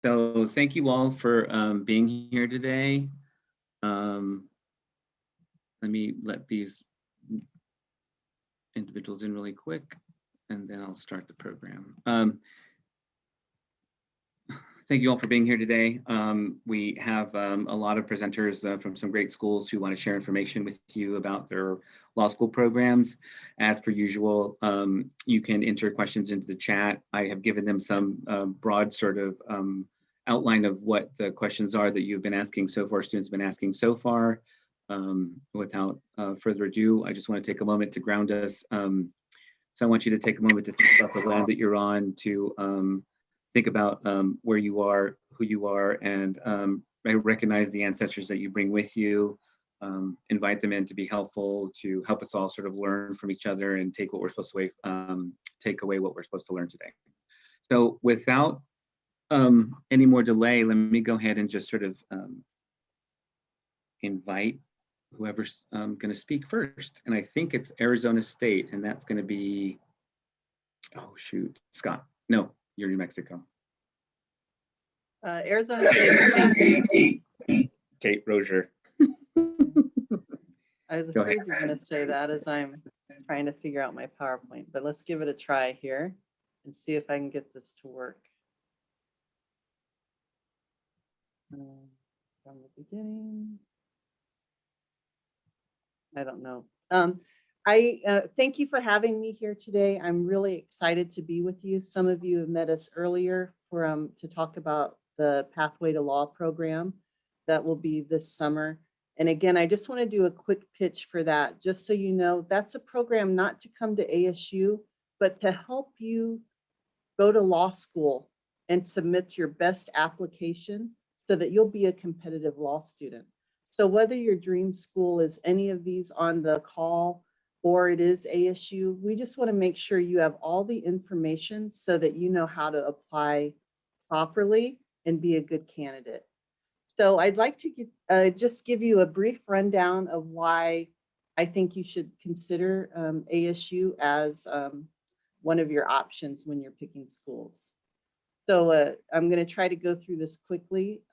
So thank you all for being here today. Um, Let me let these individuals in really quick, and then I'll start the program. Thank you all for being here today. We have a lot of presenters from some great schools who want to share information with you about their law school programs. As per usual, you can enter questions into the chat. I have given them some broad sort of outline of what the questions are that you've been asking so far, students have been asking so far. Without further ado, I just want to take a moment to ground us. So I want you to take a moment to think about the land that you're on, to think about where you are, who you are, and recognize the ancestors that you bring with you. Invite them in to be helpful, to help us all sort of learn from each other and take what we're supposed to take away what we're supposed to learn today. So without any more delay, let me go ahead and just sort of invite whoever's going to speak first. And I think it's Arizona State, and that's going to be, oh shoot, Scott. No, you're New Mexico. Arizona State. Kate Rozier. I was afraid you're going to say that as I'm trying to figure out my PowerPoint, but let's give it a try here and see if I can get this to work. From the beginning. I don't know. I thank you for having me here today. I'm really excited to be with you. Some of you have met us earlier to talk about the Pathway to Law program that will be this summer. And again, I just want to do a quick pitch for that, just so you know, that's a program not to come to ASU, but to help you go to law school and submit your best application so that you'll be a competitive law student. So whether your dream school is any of these on the call or it is ASU, we just want to make sure you have all the information so that you know how to apply properly and be a good candidate. So I'd like to just give you a brief rundown of why I think you should consider ASU as one of your options when you're picking schools. So I'm going to try to go through this quickly.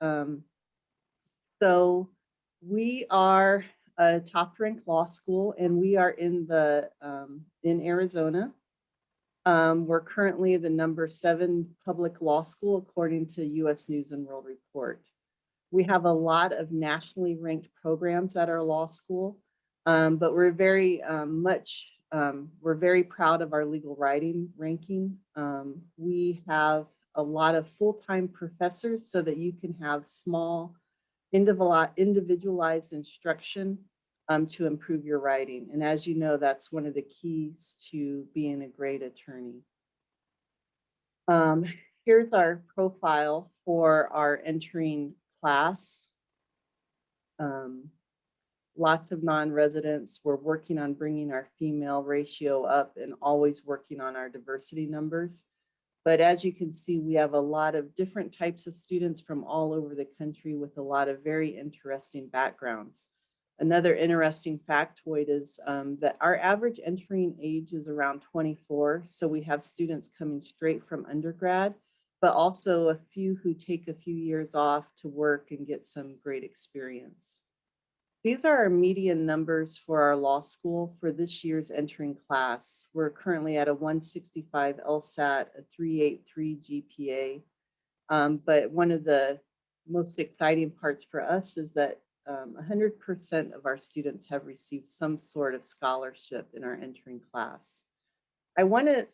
So we are a top-ranked law school, and we are in Arizona. We're currently the #7 public law school according to U.S. News and World Report. We have a lot of nationally ranked programs at our law school, but we're very we're very proud of our legal writing ranking. We have a lot of full-time professors so that you can have small individualized instruction to improve your writing. And as you know, that's one of the keys to being a great attorney. Here's our profile for our entering class. Lots of non-residents. We're working on bringing our female ratio up and always working on our diversity numbers. But as you can see, we have a lot of different types of students from all over the country with a lot of very interesting backgrounds. Another interesting factoid is that our average entering age is around 24. So we have students coming straight from undergrad, but also a few who take a few years off to work and get some great experience. These are our median numbers for our law school for this year's entering class. We're currently at a 165 LSAT, a 383 GPA. But one of the most exciting parts for us is that 100% of our students have received some sort of scholarship in our entering class. I want to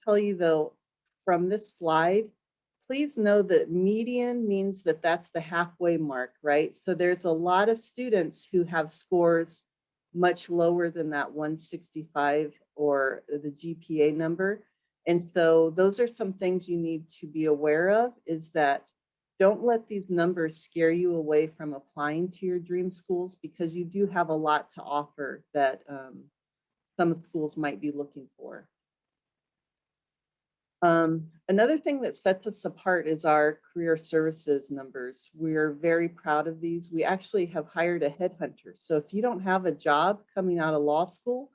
tell you though, from this slide, please know that median means that that's the halfway mark, right? So there's a lot of students who have scores much lower than that 165 or the GPA number. And so those are some things you need to be aware of, is that don't let these numbers scare you away from applying to your dream schools, because you do have a lot to offer that some schools might be looking for. Another thing that sets us apart is our career services numbers. We're very proud of these. We actually have hired a headhunter. So if you don't have a job coming out of law school,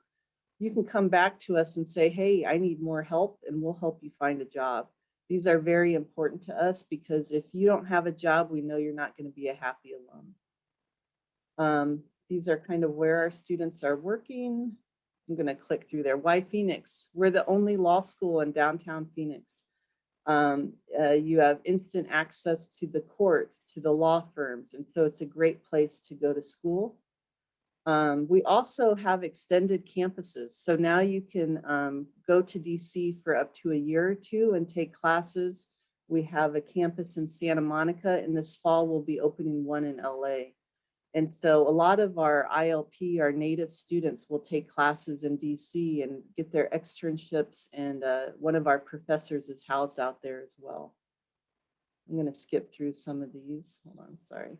you can come back to us and say, hey, I need more help, and we'll help you find a job. These are very important to us because if you don't have a job, we know you're not going to be a happy alum. These are kind of where our students are working. I'm going to click through there. Why Phoenix? We're the only law school in downtown Phoenix. You have instant access to the courts, to the law firms, and so it's a great place to go to school. We also have extended campuses. So now you can go to DC for up to a year or two and take classes. We have a campus in Santa Monica, and this fall we'll be opening one in LA. And so a lot of our ILP, our native students, will take classes in DC and get their externships, and one of our professors is housed out there as well. I'm going to skip through some of these. Hold on, sorry.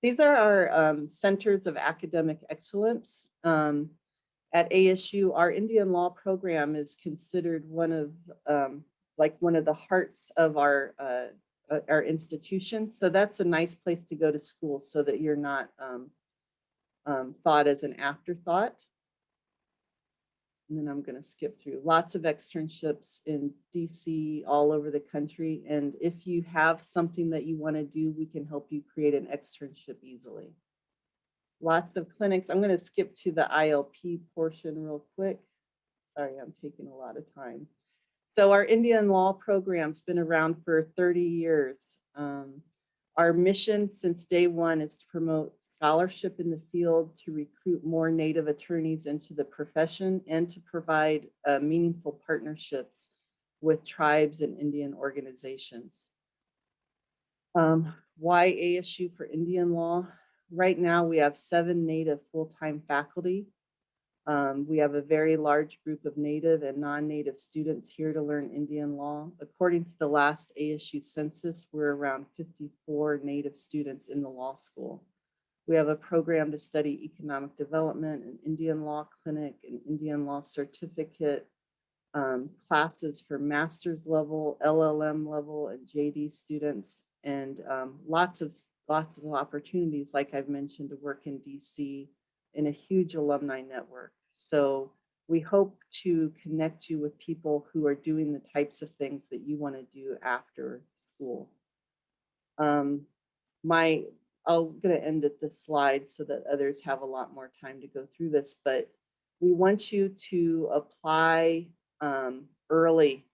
These are our centers of academic excellence. At ASU, our Indian law program is considered one of the hearts of our institution. So that's a nice place to go to school so that you're not thought as an afterthought. And then I'm going to skip through lots of externships in DC, all over the country. And if you have something that you want to do, we can help you create an externship easily. Lots of clinics. I'm going to skip to the ILP portion real quick. Sorry, I'm taking a lot of time. So our Indian law program's been around for 30 years. Our mission since day one is to promote scholarship in the field, to recruit more Native attorneys into the profession, and to provide meaningful partnerships with tribes and Indian organizations. Why ASU for Indian law? Right now we have 7 Native full-time faculty. We have a very large group of Native and non-Native students here to learn Indian law. According to the last ASU census, we're around 54 Native students in the law school. We have a program to study economic development, an Indian law clinic, an Indian law certificate, classes for master's level, LLM level, and JD students, and lots of opportunities, like I've mentioned, to work in DC in a huge alumni network. So we hope to connect you with people who are doing the types of things that you want to do after school. I'm going to end at this slide so that others have a lot more time to go through this, but we want you to apply early.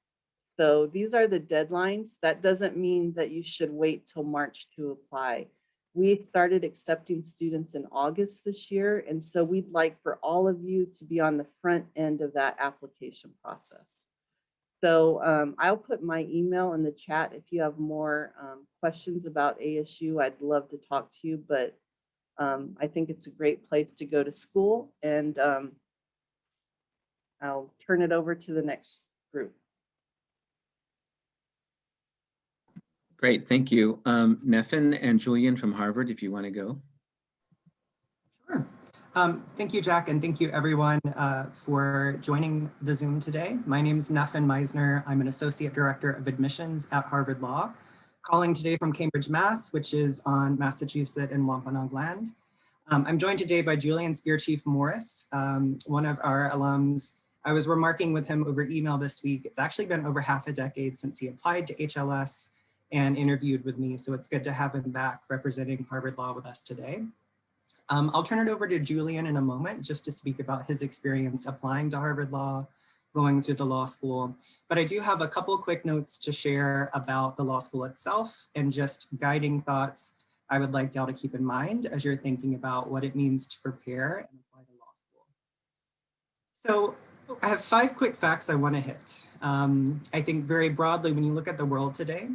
So these are the deadlines. That doesn't mean that you should wait till March to apply. We started accepting students in August this year, and so we'd like for all of you to be on the front end of that application process. So I'll put my email in the chat if you have more questions about ASU. I'd love to talk to you, but I think it's a great place to go to school, and I'll turn it over to the next group. Great, thank you. Neffin and Julian from Harvard, if you want to go. Sure. Thank you, Jack, and thank you everyone for joining the Zoom today. My name is Neffin Meisner. I'm an Associate Director of Admissions at Harvard Law, calling today from Cambridge, Mass, which is on Massachusetts and Wampanoag land. I'm joined today by Julian Spear Chief Morris, one of our alums. I was remarking with him over email this week. It's actually been over half a decade since he applied to HLS and interviewed with me, so it's good to have him back representing Harvard Law with us today. I'll turn it over to Julian in a moment just to speak about his experience applying to Harvard Law, going through the law school. But I do have a couple quick notes to share about the law school itself and just guiding thoughts I would like y'all to keep in mind as you're thinking about what it means to prepare and apply to law school. So I have 5 quick facts I want to hit. I think very broadly, when you look at the world today,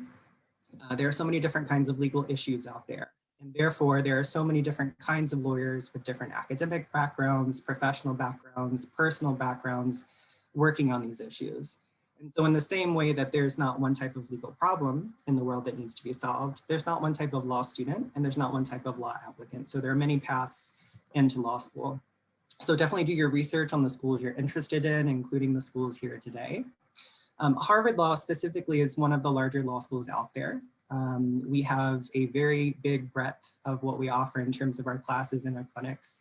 there are so many different kinds of legal issues out there. And therefore, there are so many different kinds of lawyers with different academic backgrounds, professional backgrounds, personal backgrounds, working on these issues. And so in the same way that there's not one type of legal problem in the world that needs to be solved, there's not one type of law student and there's not one type of law applicant. So there are many paths into law school. So definitely do your research on the schools you're interested in, including the schools here today. Harvard Law specifically is one of the larger law schools out there. We have a very big breadth of what we offer in terms of our classes and our clinics.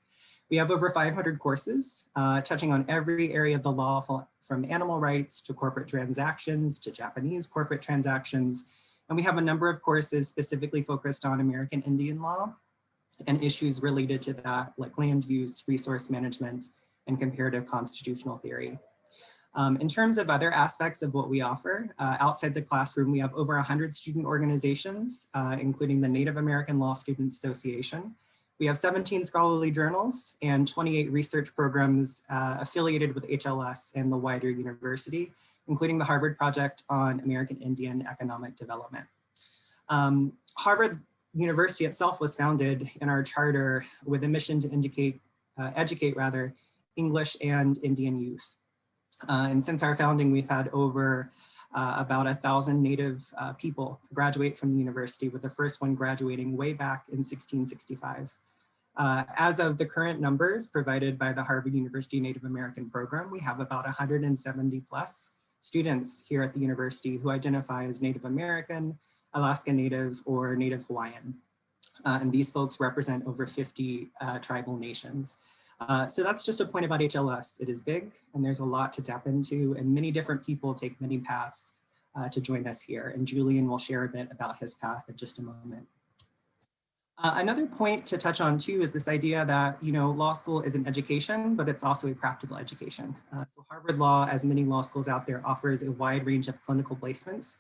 We have over 500 courses touching on every area of the law, from animal rights to corporate transactions to Japanese corporate transactions. And we have a number of courses specifically focused on American Indian law and issues related to that, like land use, resource management, and comparative constitutional theory. In terms of other aspects of what we offer, outside the classroom, we have over 100 student organizations, including the Native American Law Students Association. We have 17 scholarly journals and 28 research programs affiliated with HLS and the wider university, including the Harvard Project on American Indian Economic Development. Harvard University itself was founded in our charter with a mission to educate English and Indian youth. And since our founding, we've had over about 1,000 Native people graduate from the university, with the first one graduating way back in 1665. As of the current numbers provided by the Harvard University Native American program, we have about 170 plus students here at the university who identify as Native American, Alaska Native, or Native Hawaiian. And these folks represent over 50 tribal nations. So that's just a point about HLS. It is big, and there's a lot to tap into, and many different people take many paths to join us here. And Julian will share a bit about his path in just a moment. Another point to touch on too is this idea that, law school is an education, but it's also a practical education. So Harvard Law, as many law schools out there, offers a wide range of clinical placements,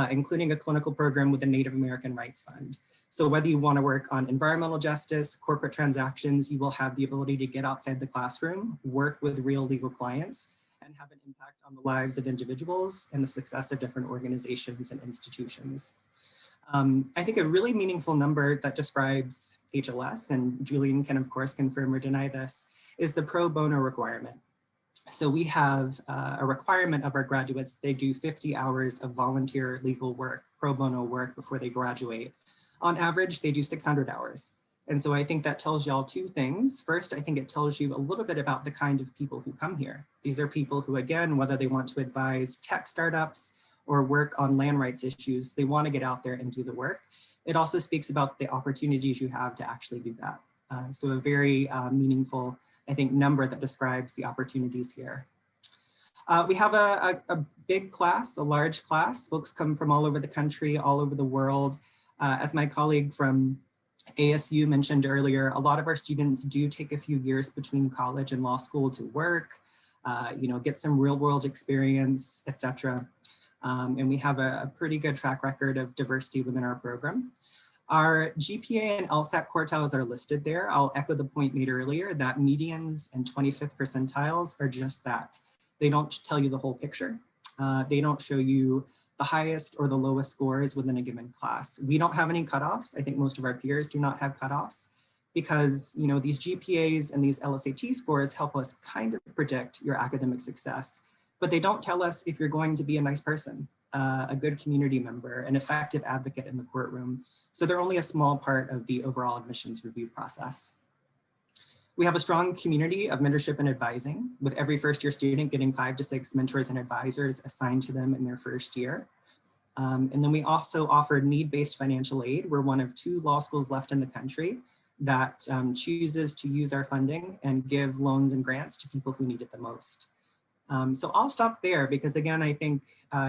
including a clinical program with the Native American Rights Fund. So whether you want to work on environmental justice, corporate transactions, you will have the ability to get outside the classroom, work with real legal clients, and have an impact on the lives of individuals and the success of different organizations and institutions. I think a really meaningful number that describes HLS, and Julian can of course confirm or deny this, is the pro bono requirement. So we have a requirement of our graduates, they do 50 hours of volunteer legal work, pro bono work before they graduate. On average, they do 600 hours. And so I think that tells y'all two things. First, I think it tells you a little bit about the kind of people who come here. These are people who, again, whether they want to advise tech startups or work on land rights issues, they want to get out there and do the work. It also speaks about the opportunities you have to actually do that. So a very meaningful, I think, number that describes the opportunities here. We have a big class, a large class. Folks come from all over the country, all over the world. As my colleague from ASU mentioned earlier, a lot of our students do take a few years between college and law school to work, get some real world experience, etc. And we have a pretty good track record of diversity within our program. Our GPA and LSAT quartiles are listed there. I'll echo the point made earlier that medians and 25th percentiles are just that. They don't tell you the whole picture. They don't show you the highest or the lowest scores within a given class. We don't have any cutoffs. I think most of our peers do not have cutoffs because these GPAs and these LSAT scores help us kind of predict your academic success, but they don't tell us if you're going to be a nice person, a good community member, an effective advocate in the courtroom. So they're only a small part of the overall admissions review process. We have a strong community of mentorship and advising, with every first year student getting 5 to 6 mentors and advisors assigned to them in their first year. And then we also offer need-based financial aid. We're one of 2 law schools left in the country that chooses to use our funding and give loans and grants to people who need it the most. So I'll stop there because again, I think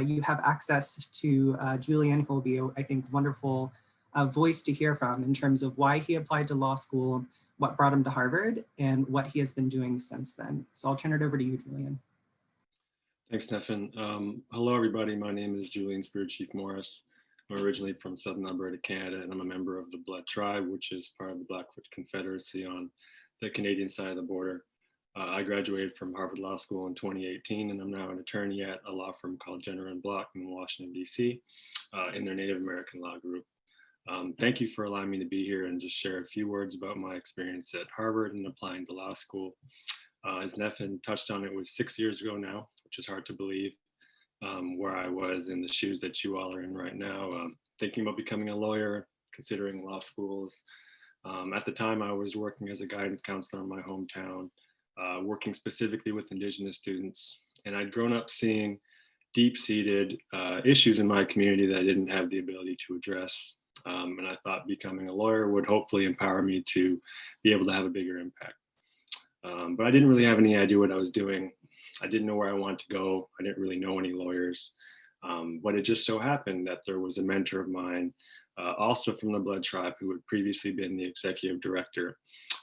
you have access to Julian, who will be, I think, wonderful voice to hear from in terms of why he applied to law school, what brought him to Harvard, and what he has been doing since then. So I'll turn it over to you, Julian. Thanks, Stefan. Hello, everybody. My name is Julian Spear Chief Morris. I'm originally from Southern Alberta, Canada, and I'm a member of the Blood Tribe, which is part of the Blackfoot Confederacy on the Canadian side of the border. I graduated from Harvard Law School in 2018, and I'm now an attorney at a law firm called Jenner & Block in Washington, D.C., in their Native American law group. Thank you for allowing me to be here and just share a few words about my experience at Harvard and applying to law school. As Neffin touched on, it was 6 years ago now, which is hard to believe, where I was in the shoes that you all are in right now, thinking about becoming a lawyer, considering law schools. At the time, I was working as a guidance counselor in my hometown, working specifically with Indigenous students. And I'd grown up seeing deep-seated issues in my community that I didn't have the ability to address. And I thought becoming a lawyer would hopefully empower me to be able to have a bigger impact. But I didn't really have any idea what I was doing. I didn't know where I wanted to go. I didn't really know any lawyers. But it just so happened that there was a mentor of mine, also from the Blood Tribe, who had previously been the executive director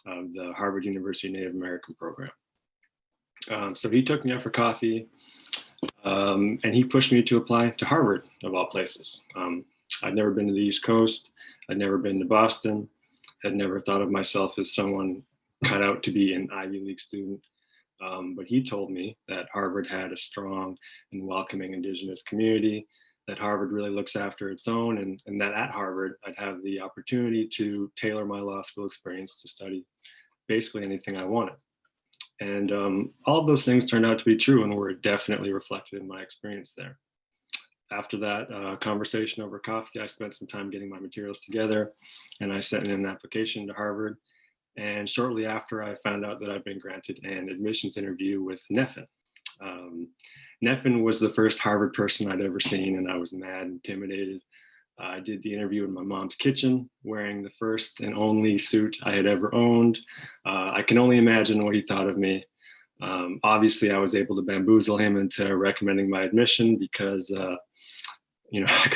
of the Harvard University Native American program. So he took me out for coffee, and he pushed me to apply to Harvard, of all places. I'd never been to the East Coast. I'd never been to Boston. Had never thought of myself as someone cut out to be an Ivy League student. But he told me that Harvard had a strong and welcoming Indigenous community, that Harvard really looks after its own, and that at Harvard, I'd have the opportunity to tailor my law school experience to study basically anything I wanted. And all of those things turned out to be true and were definitely reflected in my experience there. After that conversation over coffee, I spent some time getting my materials together, and I sent in an application to Harvard. And shortly after, I found out that I'd been granted an admissions interview with Neffin. Neffin was the first Harvard person I'd ever seen, and I was mad and intimidated. I did the interview in my mom's kitchen, wearing the first and only suit I had ever owned. I can only imagine what he thought of me. Obviously, I was able to bamboozle him into recommending my admission because, I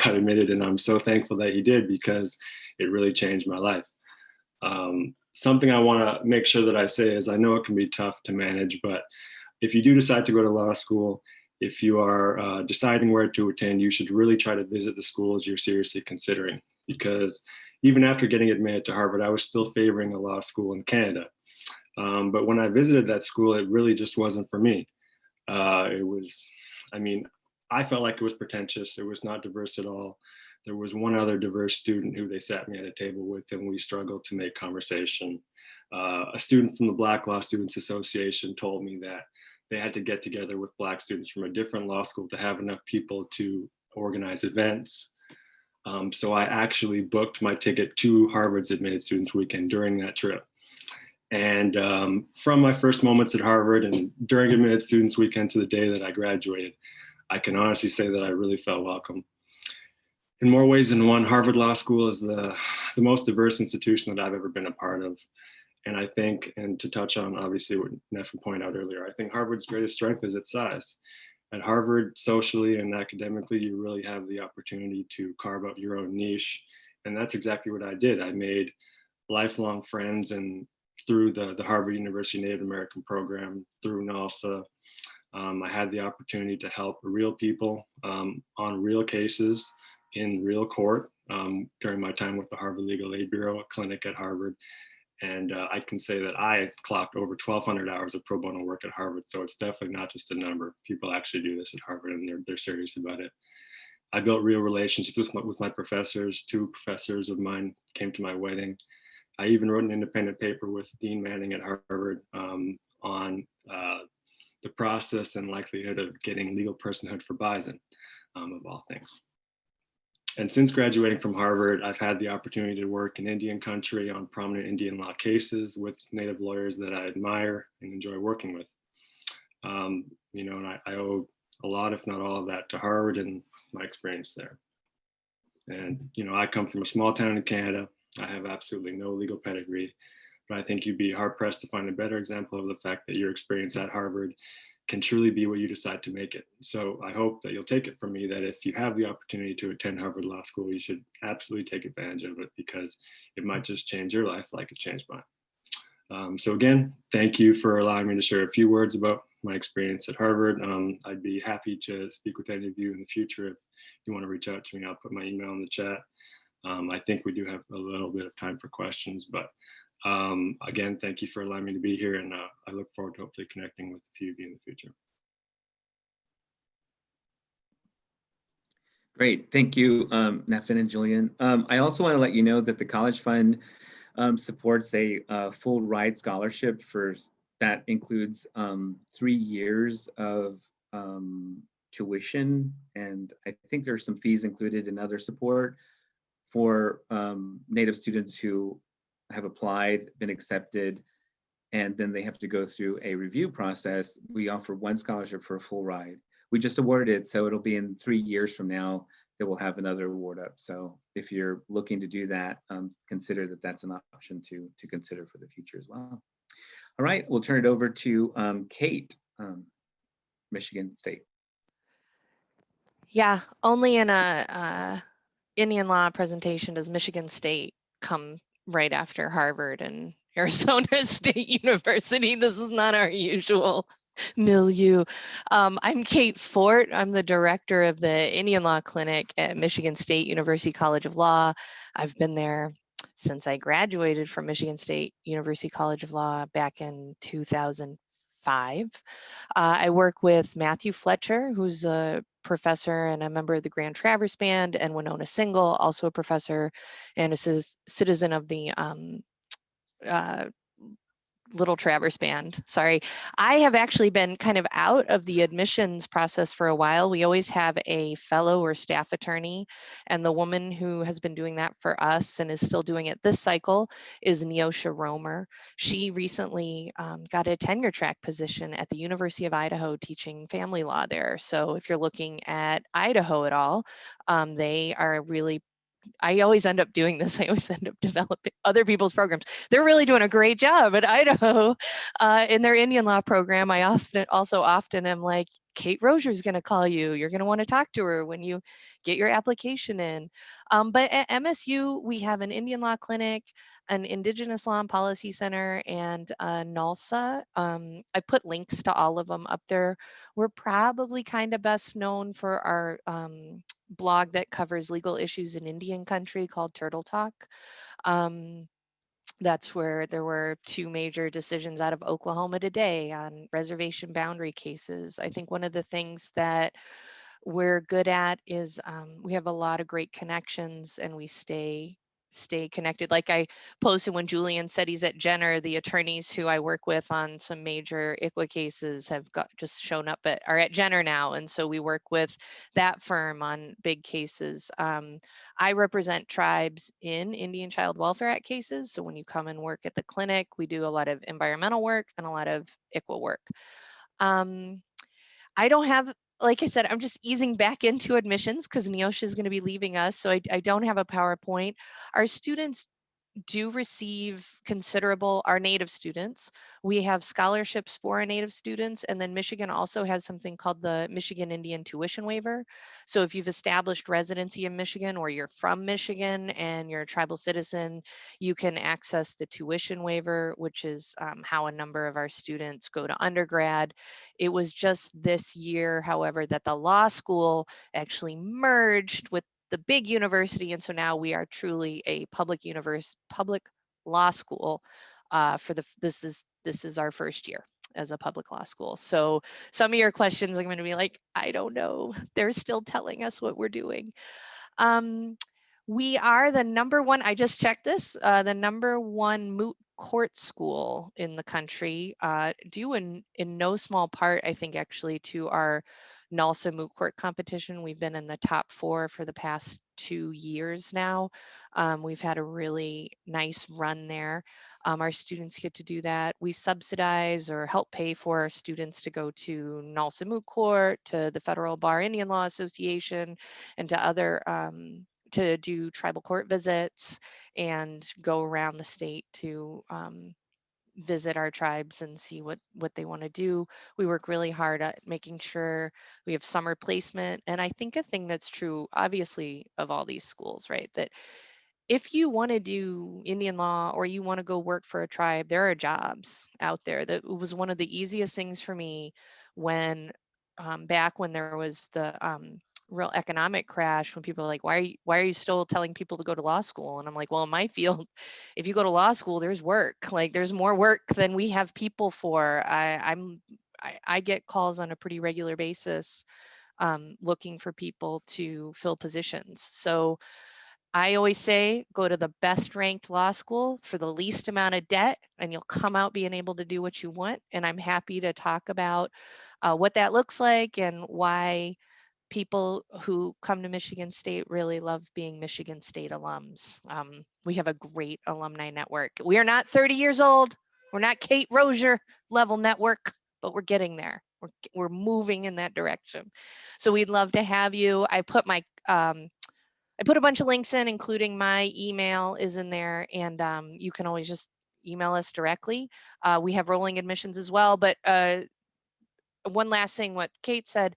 got admitted, and I'm so thankful that he did because it really changed my life. Something I want to make sure that I say is I know it can be tough to manage, but if you do decide to go to law school, if you are deciding where to attend, you should really try to visit the schools you're seriously considering, because even after getting admitted to Harvard, I was still favoring a law school in Canada. But when I visited that school, it really just wasn't for me. I felt like it was pretentious. It was not diverse at all. There was one other diverse student who they sat me at a table with, and we struggled to make conversation. A student from the Black Law Students Association told me that they had to get together with Black students from a different law school to have enough people to organize events. So I actually booked my ticket to Harvard's Admitted Students Weekend during that trip. And from my first moments at Harvard and during Admitted Students Weekend to the day that I graduated, I can honestly say that I really felt welcome. In more ways than one, Harvard Law School is the most diverse institution that I've ever been a part of. And I think, and to touch on obviously what Neffin pointed out earlier, I think Harvard's greatest strength is its size. At Harvard, socially and academically, you really have the opportunity to carve out your own niche. And that's exactly what I did. I made lifelong friends, and through the Harvard University Native American program, through NALSA, I had the opportunity to help real people on real cases in real court during my time with the Harvard Legal Aid Bureau, a clinic at Harvard. And I can say that I clocked over 1,200 hours of pro bono work at Harvard. So it's definitely not just a number. People actually do this at Harvard, and they're serious about it. I built real relationships with my professors. 2 professors of mine came to my wedding. I even wrote an independent paper with Dean Manning at Harvard on the process and likelihood of getting legal personhood for bison, of all things. And since graduating from Harvard, I've had the opportunity to work in Indian country on prominent Indian law cases with Native lawyers that I admire and enjoy working with. And I owe a lot, if not all of that, to Harvard and my experience there. And, I come from a small town in Canada. I have absolutely no legal pedigree, but I think you'd be hard pressed to find a better example of the fact that your experience at Harvard can truly be what you decide to make it. So I hope that you'll take it from me that if you have the opportunity to attend Harvard Law School, you should absolutely take advantage of it, because it might just change your life like it changed mine. So again, thank you for allowing me to share a few words about my experience at Harvard. I'd be happy to speak with any of you in the future. If you want to reach out to me, I'll put my email in the chat. I think we do have a little bit of time for questions, but again, thank you for allowing me to be here, and I look forward to hopefully connecting with a few of you in the future. Great, thank you, Neffin and Julian. I also want to let you know that the College Fund supports a full ride scholarship that includes 3 years of tuition, and I think there's some fees included in other support for Native students who have applied, been accepted, and then they have to go through a review process. We offer 1 scholarship for a full ride. We just awarded it, so it'll be in 3 years from now that we'll have another award up. So if you're looking to do that, consider that that's an option to consider for the future as well. All right, we'll turn it over to Kate, Michigan State. Yeah, only in a Indian law presentation does Michigan State come right after Harvard and Arizona State University. This is not our usual milieu. I'm Kate Fort. I'm the director of the Indian Law Clinic at Michigan State University College of Law. I've been there since I graduated from Michigan State University College of Law back in 2005. I work with Matthew Fletcher, who's a professor and a member of the Grand Traverse Band, and Winona Single, also a professor and a citizen of the Little Traverse Band. Sorry. I have actually been kind of out of the admissions process for a while. We always have a fellow or staff attorney, and the woman who has been doing that for us and is still doing it this cycle is Neosha Romer. She recently got a tenure track position at the University of Idaho teaching family law there. So if you're looking at Idaho at all, they are really, I always end up doing this. I always end up developing other people's programs. They're really doing a great job at Idaho in their Indian law program. I often am like, Kate Rozier is going to call you. You're going to want to talk to her when you get your application in. But at MSU, we have an Indian law clinic, an Indigenous Law and Policy Center, and NALSA. I put links to all of them up there. We're probably kind of best known for our blog that covers legal issues in Indian country called Turtle Talk. That's where there were 2 major decisions out of Oklahoma today on reservation boundary cases. I think one of the things that we're good at is we have a lot of great connections and we stay connected. Like I posted when Julian said he's at Jenner, the attorneys who I work with on some major ICWA cases have just shown up are at Jenner now. And so we work with that firm on big cases. I represent tribes in Indian Child Welfare Act cases. So when you come and work at the clinic, we do a lot of environmental work and a lot of ICWA work. I don't have, like I said, I'm just easing back into admissions because Neosha is going to be leaving us. So I don't have a PowerPoint. Our students do receive considerable, our native students. We have scholarships for our native students, and then Michigan also has something called the Michigan Indian Tuition Waiver. So if you've established residency in Michigan or you're from Michigan and you're a tribal citizen, you can access the tuition waiver, which is how a number of our students go to undergrad. It was just this year, however, that the law school actually merged with the big university, and so now we are truly a public law school. This is our first year as a public law school. So some of your questions are going to be like, I don't know. They're still telling us what we're doing. We are the #1. I just checked this. The #1 moot court school in the country, due in no small part, I think, actually, to our NALSA moot court competition. We've been in the top 4 for the past 2 years now. We've had a really nice run there. Our students get to do that. We subsidize or help pay for our students to go to NALSA moot court, to the Federal Bar Indian Law Association, and to other to do tribal court visits and go around the state to visit our tribes and see what they want to do. We work really hard at making sure we have summer placement. And I think a thing that's true, obviously, of all these schools, right, that if you want to do Indian law or you want to go work for a tribe, there are jobs out there. That was one of the easiest things for me when back when there was the real economic crash, when people are like, why are you still telling people to go to law school? And I'm like, well, in my field, if you go to law school, there's work. Like there's more work than we have people for. I get calls on a pretty regular basis looking for people to fill positions. So I always say, go to the best ranked law school for the least amount of debt, and you'll come out being able to do what you want. And I'm happy to talk about what that looks like and why people who come to Michigan State really love being Michigan State alums. We have a great alumni network. We are not 30 years old. We're not Kate Rozier level network, but we're getting there. We're moving in that direction. So we'd love to have you. I put a bunch of links in, including my email is in there, and you can always just email us directly. We have rolling admissions as well, but one last thing, what Kate said,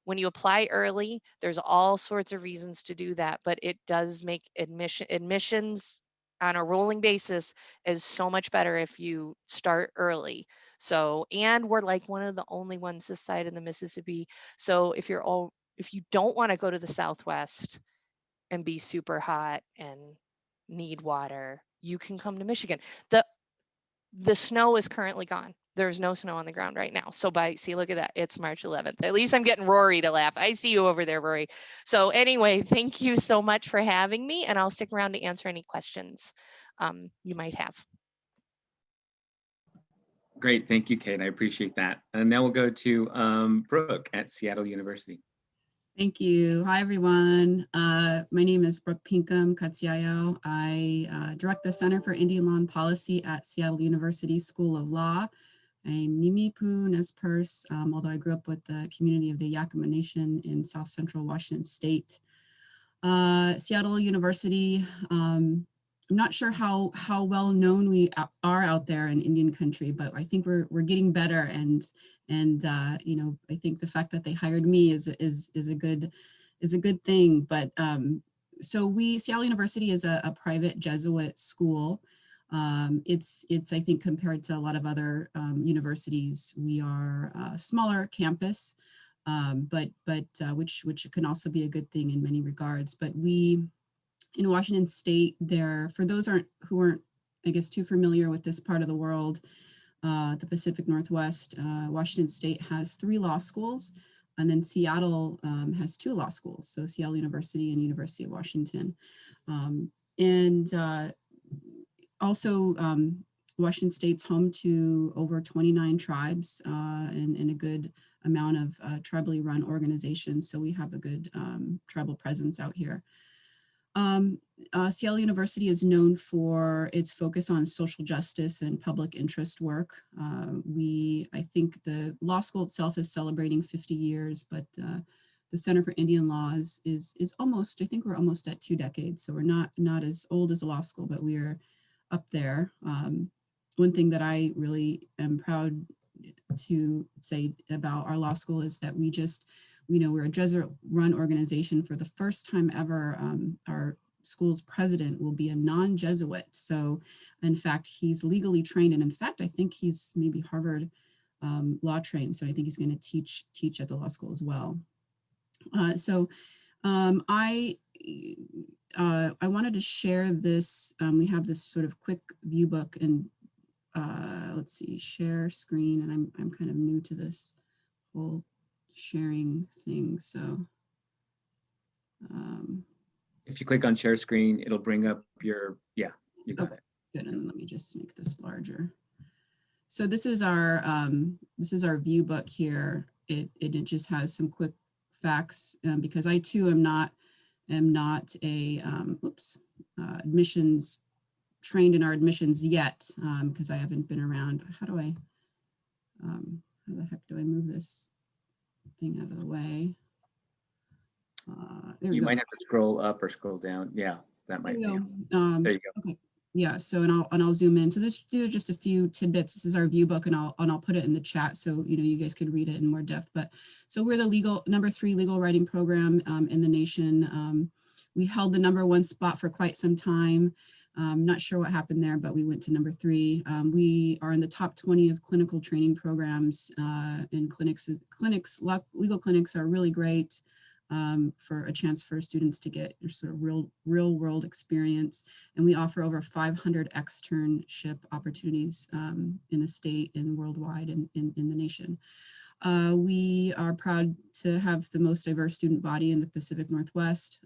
when you apply early, there's all sorts of reasons to do that, but it does make admissions on a rolling basis is so much better if you start early. So, and we're like one of the only ones this side of the Mississippi. So if you don't want to go to the Southwest and be super hot and need water, you can come to Michigan. The snow is currently gone. There's no snow on the ground right now. So see, look at that. It's March 11th. At least I'm getting Rory to laugh. I see you over there, Rory. So anyway, thank you so much for having me, and I'll stick around to answer any questions you might have. Great, thank you, Kate. I appreciate that. And now we'll go to Brooke at Seattle University. Thank you. Hi, everyone. My name is Brooke Pinkham Katsiayo. I direct the Center for Indian Law and Policy at Seattle University School of Law. I'm Nimipu Nez although I grew up with the community of the Yakama Nation in South Central Washington State. Seattle University, I'm not sure how well known we are out there in Indian country, but I think we're getting better, and you know, I think the fact that they hired me is a good thing. But so Seattle University is a private Jesuit school. It's I think compared to a lot of other universities, we are a smaller campus, but which can also be a good thing in many regards. But we in Washington State, for those who aren't, I guess, too familiar with this part of the world, the Pacific Northwest, Washington State has 3 law schools, and then Seattle has 2 law schools, so Seattle University and University of Washington. Also, Washington State's home to over 29 tribes and a good amount of tribally run organizations, so we have a good tribal presence out here. Seattle University is known for its focus on social justice and public interest work. I think the law school itself is celebrating 50 years, but the Center for Indian Law is almost, I think we're almost at 2 decades. So we're not as old as a law school, but we are up there. One thing that I really am proud to say about our law school is that we're a Jesuit-run organization. For the first time ever, our school's president will be a non-Jesuit. So in fact, he's legally trained. And in fact, I think he's maybe Harvard law trained. So I think he's going to teach at the law school as well. I wanted to share this. We have this sort of quick view book, and let's see, share screen. And I'm kind of new to this whole sharing thing. So if you click on share screen, it'll bring up your, you got it. Good, and let me just make this larger. So this is our view book here. It just has some quick facts because I too am not a admissions trained in our admissions yet because I haven't been around. How the heck do I move this thing out of the way? You might have to scroll up or scroll down. Yeah, that might be. There you go. Okay. Yeah. So and I'll zoom in. So these are just a few tidbits. This is our view book, and I'll put it in the chat so you guys could read it in more depth. But so we're the number 3 legal writing program in the nation. We held the #1 spot for quite some time. Not sure what happened there, but we went to number 3. We are in the top 20 of clinical training programs in clinics. Legal clinics are really great for a chance for students to get sort of real world experience. And we offer over 500 externship opportunities in the state and worldwide and in the nation. We are proud to have the most diverse student body in the Pacific Northwest.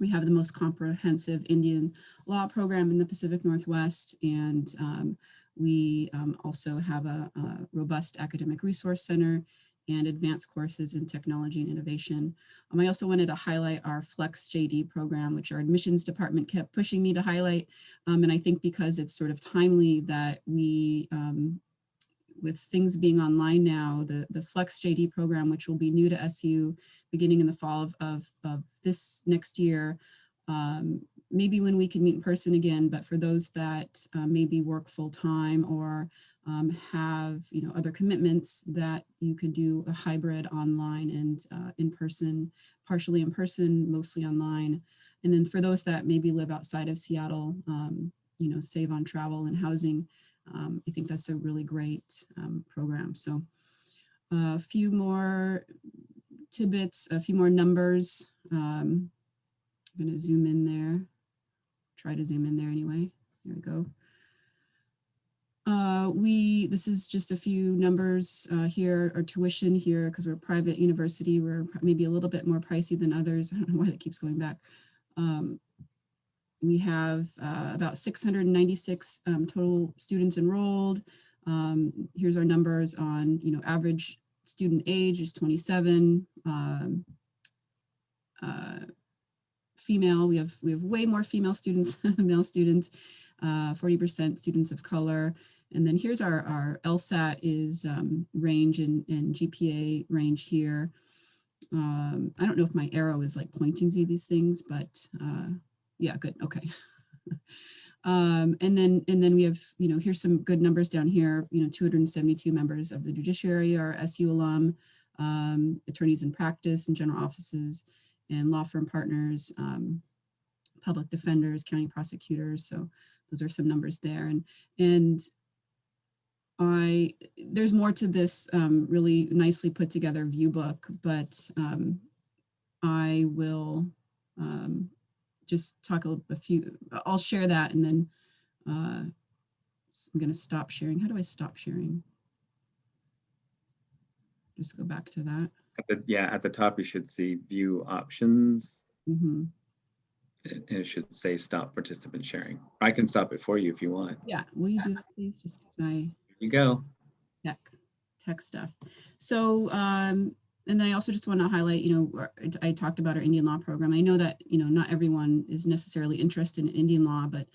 We have the most comprehensive Indian law program in the Pacific Northwest, and we also have a robust academic resource center and advanced courses in technology and innovation. I also wanted to highlight our Flex JD program, which our admissions department kept pushing me to highlight. And I think because it's sort of timely that we, with things being online now, the Flex JD program, which will be new to SU beginning in the fall of this next year, maybe when we can meet in person again, but for those that maybe work full-time or have, you know, other commitments, that you could do a hybrid online and in person, partially in person, mostly online. And then for those that maybe live outside of Seattle, you know, save on travel and housing, I think that's a really great program. So a few more tidbits, a few more numbers. I'm going to zoom in there, try to zoom in there anyway. Here we go. This is just a few numbers here. Our tuition here, because we're a private university, we're maybe a little bit more pricey than others. I don't know why that keeps going back. We have about 696 total students enrolled. Here's our numbers on, you know, average student age is 27. Female, we have way more female students, male students, 40% students of color. And then here's our LSAT is range and GPA range here. I don't know if my arrow is like pointing to these things, but yeah, good, okay. And then we have, you know, here's some good numbers down here, you know, 272 members of the judiciary are SU alum, attorneys in practice and general offices and law firm partners, public defenders, county prosecutors. So those are some numbers there. And there's more to this really nicely put together view book, but I will just talk a few, I'll share that, and then I'm going to stop sharing. How do I stop sharing? Just go back to that. At the top, you should see view options. Mm-hmm. And it should say stop participant sharing. I can stop it for you if you want. Yeah, will you do that, please? Just because Here you go. Tech stuff. So, and then I also just want to highlight, you know, I talked about our Indian law program. I know that, you know, not everyone is necessarily interested in Indian law, but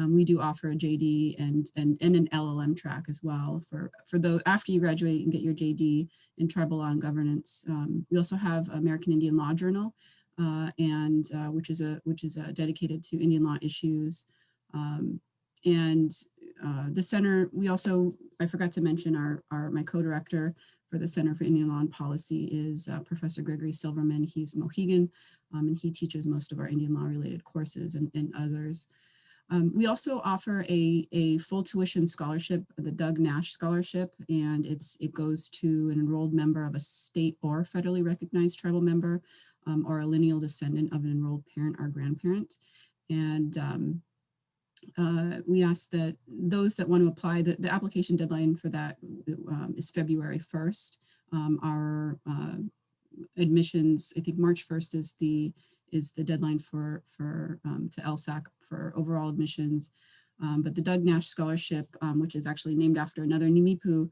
we do offer a JD and an LLM track as well for those after you graduate and get your JD in tribal law and governance. We also have American Indian Law Journal, and which is dedicated to Indian law issues. The center, we also, I forgot to mention my co-director for the Center for Indian Law and Policy is Professor Gregory Silverman. He's Mohegan, and he teaches most of our Indian law related courses and others. We also offer a full tuition scholarship, the Doug Nash Scholarship, and it goes to an enrolled member of a state or federally recognized tribal member, or a lineal descendant of an enrolled parent or grandparent. And we ask that those that want to apply, the application deadline for that is February 1st. Our admissions, I think March 1st is the deadline to LSAC for overall admissions. But the Doug Nash Scholarship, which is actually named after another Nimipu,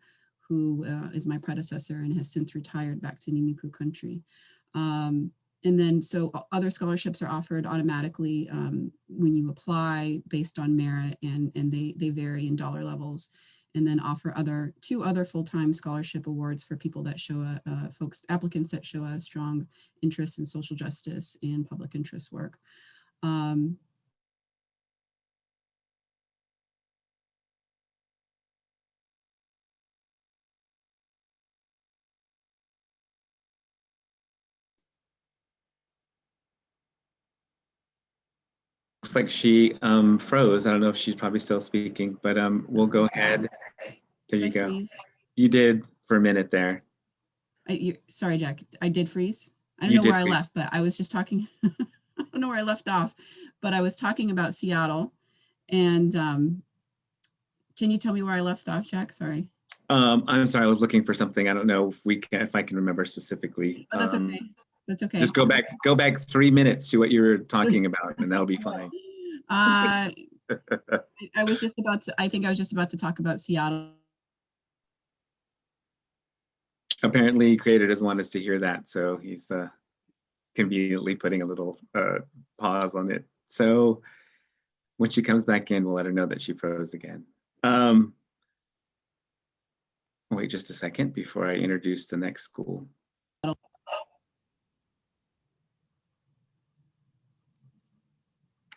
who is my predecessor and has since retired back to Nimipu country. And then so other scholarships are offered automatically when you apply based on merit, and they vary in dollar levels, and then offer two other full-time scholarship awards for people that show applicants that show a strong interest in social justice and public interest work. Looks like she froze. I don't know if she's probably still speaking, but we'll go ahead. There you go. Freeze? You did for a minute there. Sorry, Jack, I did freeze. I You don't know did where I freeze. left, but I was just talking, I don't know where I left off, but I was talking about Seattle. And can you tell me where I left off, Jack? Sorry. I'm sorry, I was looking for something. I don't know if I can remember specifically. Oh, that's okay. That's okay. Just go back 3 minutes to what you were talking about, and that'll be fine. I was just about to, I think I was just about to talk about Seattle. Apparently, Creator doesn't want us to hear that, so he's conveniently putting a little pause on it. So when she comes back in, we'll let her know that she froze again. Wait just a second before I introduce the next school.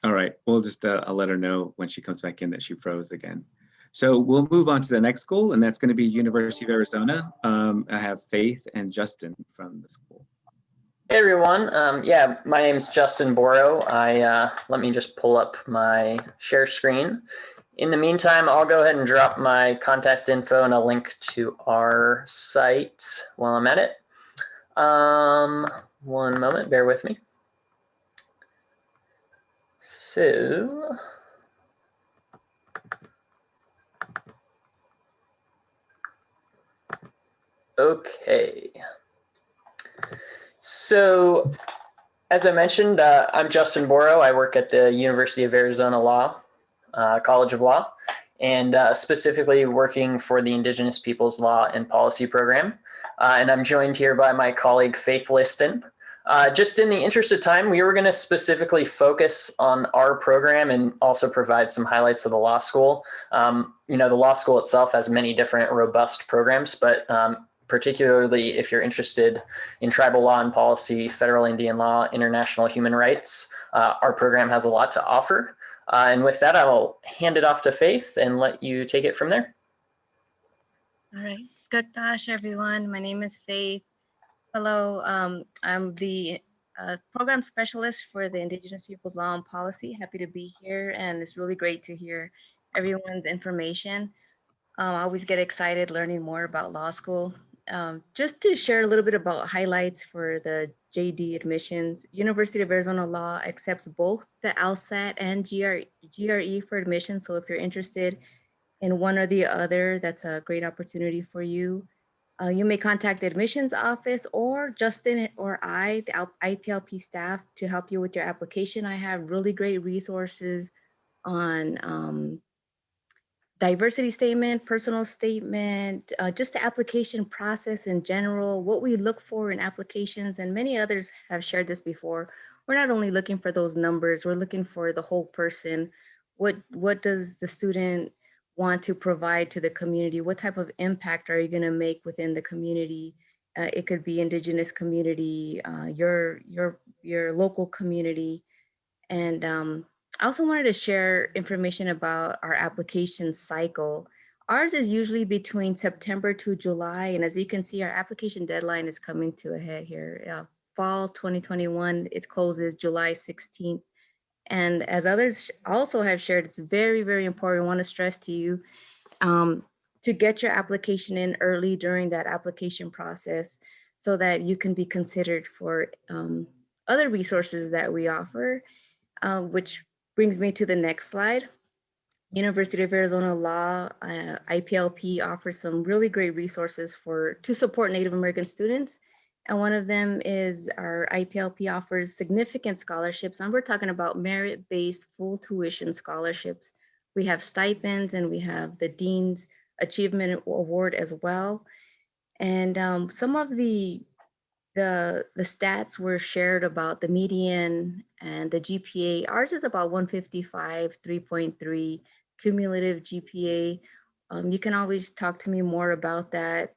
All right, we'll just I'll let her know when she comes back in that she froze again. So we'll move on to the next school, and that's going to be University of Arizona. I have Faith and Justin from the school. Hey everyone, yeah, my name is Justin Boro. Let me just pull up my share screen. In the meantime, I'll go ahead and drop my contact info and a link to our site while I'm at it. One moment, bear with me. So, okay. So, as I mentioned, I'm Justin Boro. I work at the University of Arizona Law, College of Law, and specifically working for the Indigenous Peoples Law and Policy Program. And I'm joined here by my colleague, Faith Liston. Just in the interest of time, we were going to specifically focus on our program and also provide some highlights of the law school. You know, the law school itself has many different robust programs, but particularly if you're interested in tribal law and policy, federal Indian law, international human rights, our program has a lot to offer. And with that, I will hand it off to Faith and let you take it from there. All right, Skaktash, everyone. My name is Faith. Hello, I'm the program specialist for the Indigenous Peoples Law and Policy. Happy to be here, and it's really great to hear everyone's information. I always get excited learning more about law school. Just to share a little bit about highlights for the JD admissions, University of Arizona Law accepts both the LSAT and GRE for admission. So if you're interested in one or the other, that's a great opportunity for you. You may contact the admissions office or Justin or I, the IPLP staff, to help you with your application. I have really great resources on diversity statement, personal statement, just the application process in general, what we look for in applications, and many others have shared this before. We're not only looking for those numbers, we're looking for the whole person. What does the student want to provide to the community? What type of impact are you going to make within the community? It could be Indigenous community, your local community, and I also wanted to share information about our application cycle. Ours is usually between September to July, and as you can see, our application deadline is coming to a head here. Fall 2021, it closes July 16th. And as others also have shared, it's very, very important. I want to stress to you to get your application in early during that application process so that you can be considered for other resources that we offer, which brings me to the next slide. University of Arizona Law, IPLP offers some really great resources to support Native American students. And one of them is our IPLP offers significant scholarships. And we're talking about merit-based full tuition scholarships. We have stipends and we have the Dean's Achievement Award as well. And some of the stats were shared about the median and the GPA. Ours is about 155, 3.3 cumulative GPA. You can always talk to me more about that.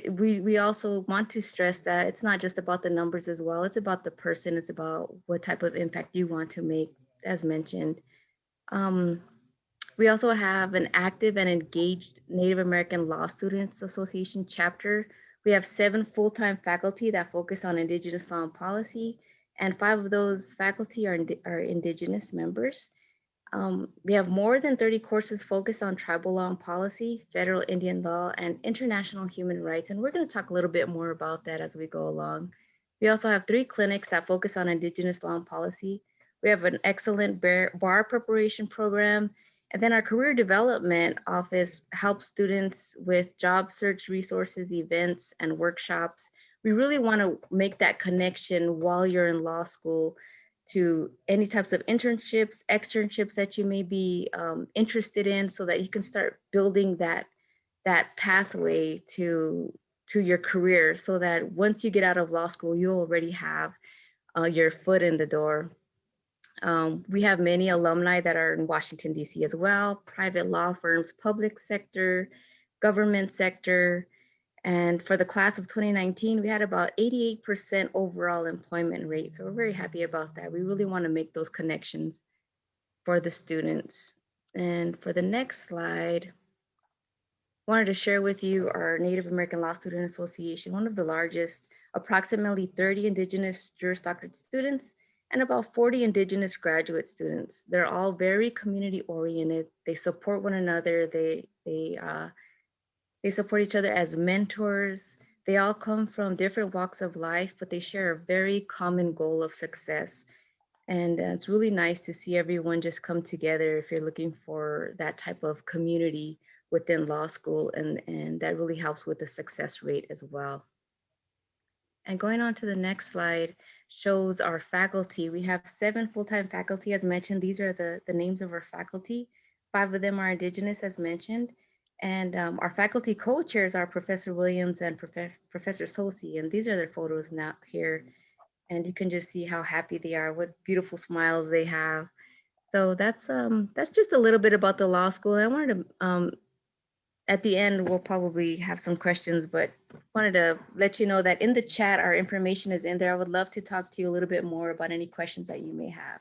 We also want to stress that it's not just about the numbers as well. It's about the person. It's about what type of impact you want to make, as mentioned. We also have an active and engaged Native American Law Students Association chapter. We have 7 full-time faculty that focus on Indigenous law and policy, and 5 of those faculty are Indigenous members. We have more than 30 courses focused on tribal law and policy, federal Indian law, and international human rights. And we're going to talk a little bit more about that as we go along. We also have 3 clinics that focus on Indigenous law and policy. We have an excellent bar preparation program. And then our career development office helps students with job search resources, events, and workshops. We really want to make that connection while you're in law school to any types of internships, externships that you may be interested in, so that you can start building that pathway to your career, so that once you get out of law school, you already have your foot in the door. We have many alumni that are in Washington, D.C. as well, private law firms, public sector, government sector, And for the class of 2019, we had about 88% overall employment rate. So we're very happy about that. We really want to make those connections for the students. And for the next slide, I wanted to share with you our Native American Law Student Association, one of the largest, approximately 30 Indigenous Juris Doctorate students and about 40 Indigenous graduate students. They're all very community oriented. They support one another. They support each other as mentors. They all come from different walks of life, but they share a very common goal of success. And it's really nice to see everyone just come together if you're looking for that type of community within law school. And that really helps with the success rate as well. And going on to the next slide shows our faculty. We have 7 full-time faculty, as mentioned. These are the names of our faculty. 5 of them are Indigenous, as mentioned. And our faculty co-chairs are Professor Williams and Professor Sosi. And these are their photos now here. And you can just see how happy they are, what beautiful smiles they have. So that's just a little bit about the law school. I wanted to, at the end, we'll probably have some questions, but wanted to let you know that in the chat, our information is in there. I would love to talk to you a little bit more about any questions that you may have.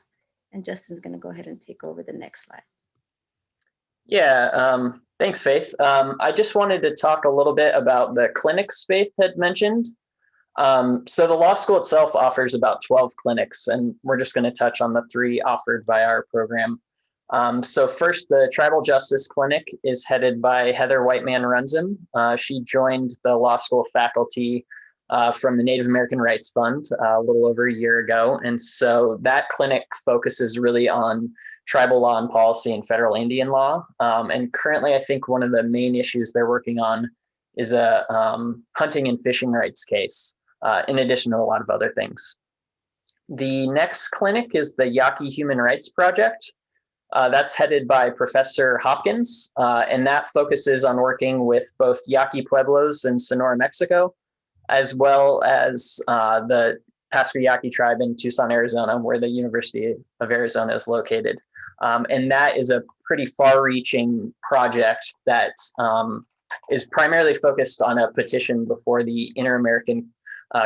And Justin's gonna go ahead and take over the next slide. Yeah, thanks, Faith. I just wanted to talk a little bit about the clinics Faith had mentioned. So the law school itself offers about 12 clinics, and we're just going to touch on the 3 offered by our program. So first, the Tribal Justice Clinic is headed by Heather Whiteman-Runzin. She joined the law school faculty from the Native American Rights Fund a little over a year ago. And so that clinic focuses really on tribal law and policy and federal Indian law. And currently, I think one of the main issues they're working on is a hunting and fishing rights case, in addition to a lot of other things. The next clinic is the Yaqui Human Rights Project. That's headed by Professor Hopkins, and that focuses on working with both Yaqui Pueblos in Sonora, Mexico, as well as the Pasco Yaqui tribe in Tucson, Arizona, where the University of Arizona is located. And that is a pretty far-reaching project that is primarily focused on a petition before the Inter-American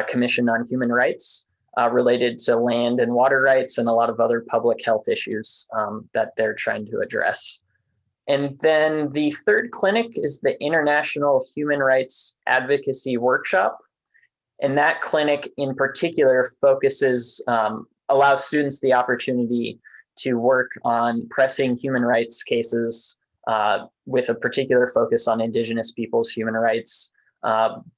Commission on Human Rights related to land and water rights and a lot of other public health issues that they're trying to address. And then the third clinic is the International Human Rights Advocacy Workshop. And that clinic in particular focuses, allows students the opportunity to work on pressing human rights cases with a particular focus on Indigenous peoples' human rights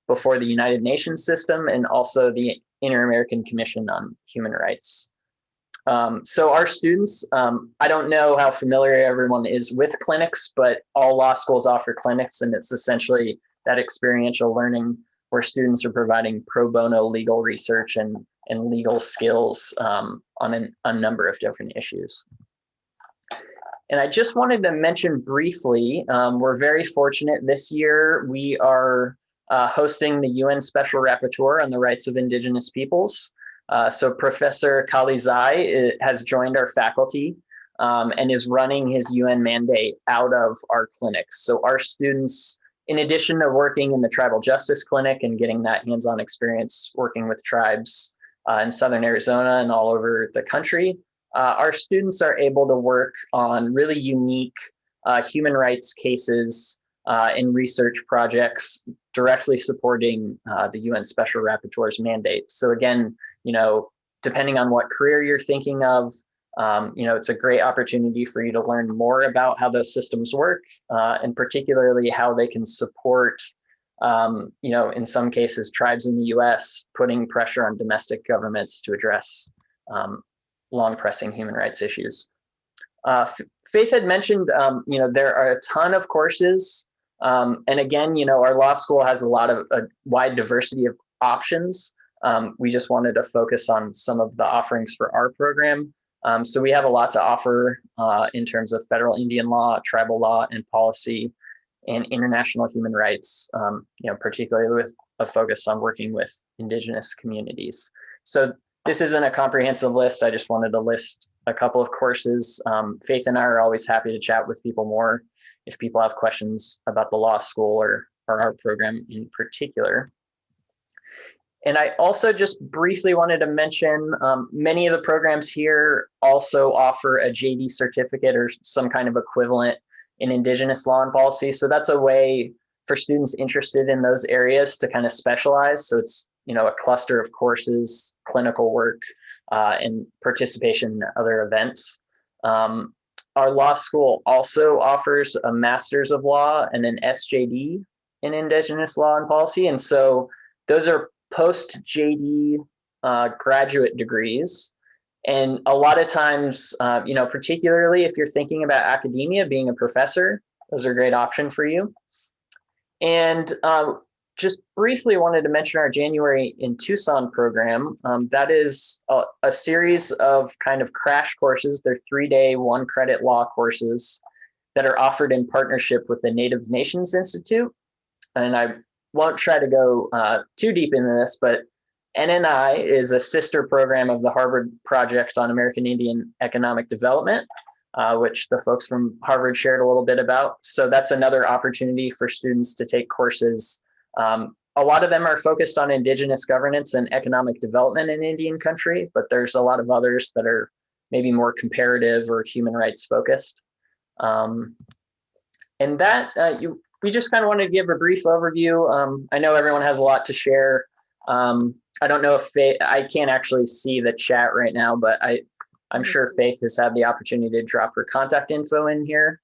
before the United Nations system and also the Inter-American Commission on Human Rights. So our students, I don't know how familiar everyone is with clinics, but all law schools offer clinics, and it's essentially that experiential learning where students are providing pro bono legal research and legal skills on a number of different issues. And I just wanted to mention briefly, we're very fortunate this year. We are hosting the UN Special Rapporteur on the Rights of Indigenous Peoples. So Professor Kali Zai has joined our faculty and is running his UN mandate out of our clinics. So our students, in addition to working in the Tribal Justice Clinic and getting that hands-on experience working with tribes in Southern Arizona and all over the country, our students are able to work on really unique human rights cases and research projects directly supporting the UN Special Rapporteur's mandate. So again, you know, depending on what career you're thinking of, you know, it's a great opportunity for you to learn more about how those systems work, and particularly how they can support, you know, in some cases, tribes in the US putting pressure on domestic governments to address long pressing human rights issues. Faith had mentioned, you know, there are a ton of courses. And again, you know, our law school has a lot of a wide diversity of options. We just wanted to focus on some of the offerings for our program. So we have a lot to offer in terms of federal Indian law, tribal law, and policy, and international human rights, you know, particularly with a focus on working with Indigenous communities. So this isn't a comprehensive list. I just wanted to list a couple of courses. Faith and I are always happy to chat with people more if people have questions about the law school or or our program in particular. And I also just briefly wanted to mention many of the programs here also offer a JD certificate or some kind of equivalent in Indigenous law and policy. So that's a way for students interested in those areas to kind of specialize. So it's, you know, a cluster of courses, clinical work, and participation in other events. Our law school also offers a Master's of Law and an SJD in Indigenous law and policy. And so those are post-JD graduate degrees. And a lot of times, you know, particularly if you're thinking about academia, being a professor, those are a great option for you. And just briefly wanted to mention our January in Tucson program. That is a series of kind of crash courses. They're 3-day, 1-credit law courses that are offered in partnership with the Native Nations Institute. And I won't try to go too deep into this, but NNI is a sister program of the Harvard Project on American Indian Economic Development, which the folks from Harvard shared a little bit about. So that's another opportunity for students to take courses. A lot of them are focused on Indigenous governance and economic development in Indian country, but there's a lot of others that are maybe more comparative or human rights focused. And that we just kind of wanted to give a brief overview. I know everyone has a lot to share. I don't know if I can't actually see the chat right now, but I'm sure Faith has had the opportunity to drop her contact info in here.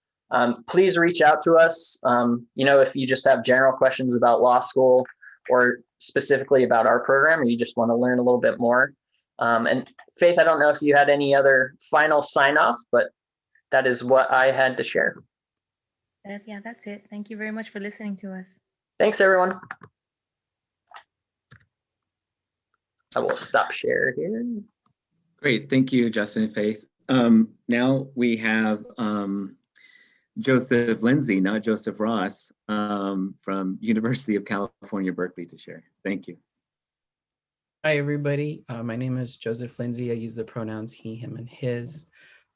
Please reach out to us. You know, if you just have general questions about law school or specifically about our program, or you just want to learn a little bit more. And Faith, I don't know if you had any other final sign off, but that is what I had to share. Yeah, that's it. Thank you very much for listening to us. Thanks, everyone. I will stop share here. Great, thank you, Justin and Faith. Now we have Joseph Lindsay, not Joseph Ross, from University of California, Berkeley to share. Thank you. Hi, everybody. My name is Joseph Lindsay. I use the pronouns he, him, and his.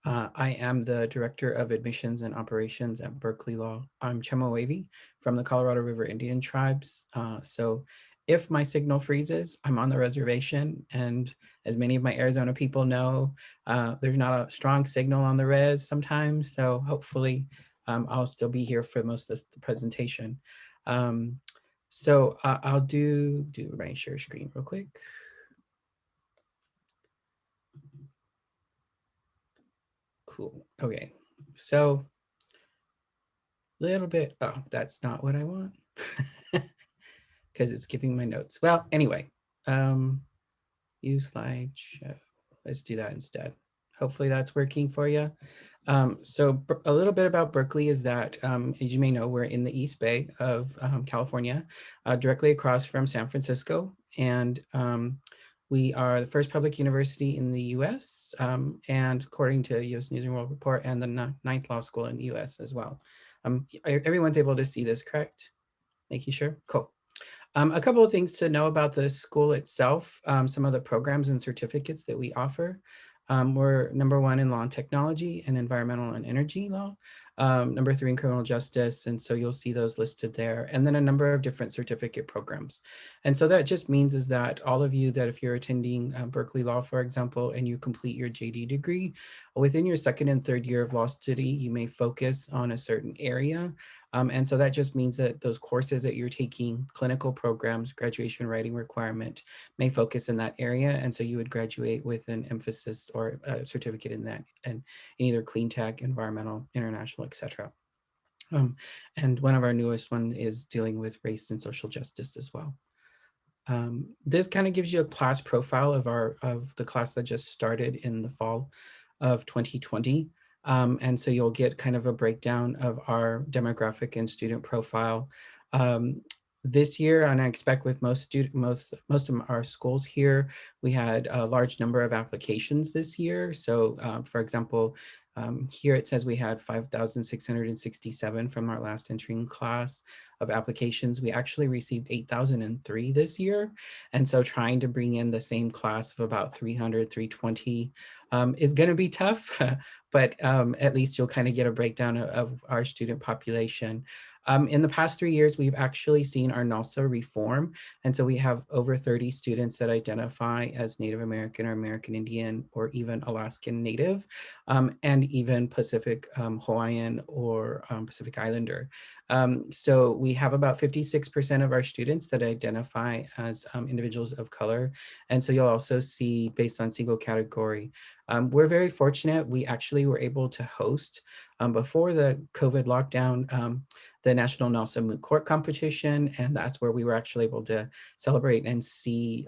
I am the Director of Admissions and Operations at Berkeley Law. I'm Chemehuevi from the Colorado River Indian Tribes. So if my signal freezes, I'm on the reservation. And as many of my Arizona people know, there's not a strong signal on the res sometimes. So hopefully I'll still be here for most of the presentation. So I'll do my share screen real quick. Cool. Okay. So a little bit, oh, that's not what I want because it's giving my notes. Well, anyway, use slideshow. Let's do that instead. Hopefully that's working for you. So a little bit about Berkeley is that, as you may know, we're in the East Bay of California, directly across from San Francisco. And we are the first public university in the US, and according to US News and World Report, and the 9th law school in the US as well. Everyone's able to see this, correct? Making sure? Cool. A couple of things to know about the school itself, some of the programs and certificates that we offer. We're #1 in law and technology and environmental and energy law, #3 in criminal justice. And so you'll see those listed there, and then a number of different certificate programs. And so that just means is that all of you that if you're attending Berkeley Law, for example, and you complete your JD degree, within your 2nd and 3rd year of law study, you may focus on a certain area. And so that just means that those courses that you're taking, clinical programs, graduation writing requirement, may focus in that area. And so you would graduate with an emphasis or a certificate in that, and in either clean tech, environmental, international, etc. And one of our newest one is dealing with race and social justice as well. This kind of gives you a class profile of the class that just started in the fall of 2020. And so you'll get kind of a breakdown of our demographic and student profile. This year, and I expect with most of our schools here, we had a large number of applications this year. So for example, here it says we had 5,667 from our last entering class of applications. We actually received 8,003 this year. And so trying to bring in the same class of about 300, 320 is going to be tough, but at least you'll kind of get a breakdown of our student population. In the past 3 years, we've actually seen our NALSA reform. And so we have over 30 students that identify as Native American or American Indian or even Alaskan Native, and even Pacific Hawaiian or Pacific Islander. So we have about 56% of our students that identify as individuals of color. And so you'll also see based on single category. We're very fortunate. We actually were able to host before the COVID lockdown, the National NALSA Moot Court competition. And that's where we were actually able to celebrate and see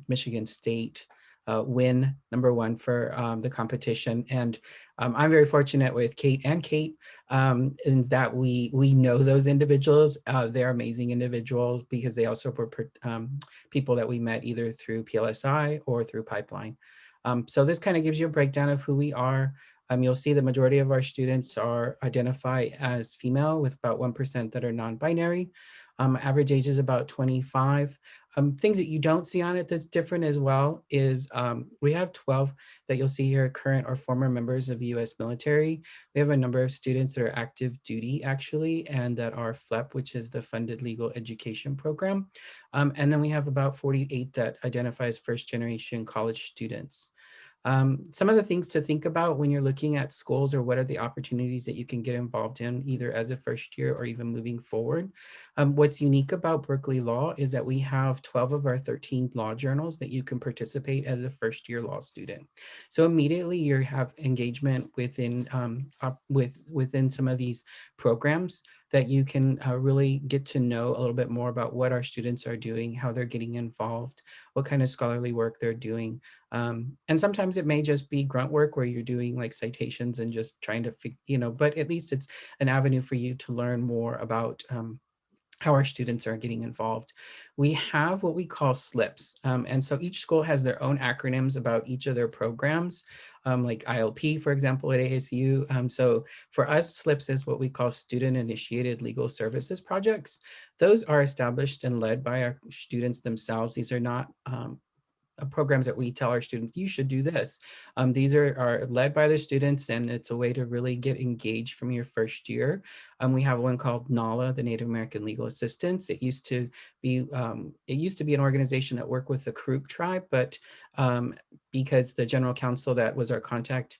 Michigan State win #1 for the competition. And I'm very fortunate with Kate in that we know those individuals. They're amazing individuals because they also were people that we met either through PLSI or through Pipeline. So this kind of gives you a breakdown of who we are. You'll see the majority of our students are identify as female with about 1% that are non-binary. Average age is about 25. Things that you don't see on it that's different as well is we have 12 that you'll see here current or former members of the US military. We have a number of students that are active duty actually, and that are FLEP, which is the Funded Legal Education Program. And then we have about 48 that identify as first generation college students. Some of the things to think about when you're looking at schools or what are the opportunities that you can get involved in either as a first year or even moving forward. What's unique about Berkeley Law is that we have 12 of our 13 law journals that you can participate as a first year law student. So immediately you have engagement within within some of these programs that you can really get to know a little bit more about what our students are doing, how they're getting involved, what kind of scholarly work they're doing. And sometimes it may just be grunt work where you're doing like citations and just trying to, but at least it's an avenue for you to learn more about how our students are getting involved. We have what we call SLIPs. And so each school has their own acronyms about each of their programs, like ILP, for example, at ASU. So for us, SLIPs is what we call Student Initiated Legal Services Projects. Those are established and led by our students themselves. These are not programs that we tell our students, you should do this. These are led by the students, and it's a way to really get engaged from your first year. We have one called NALA, the Native American Legal Assistance. It used to be an organization that worked with the Karuk tribe, but because the general counsel that was our contact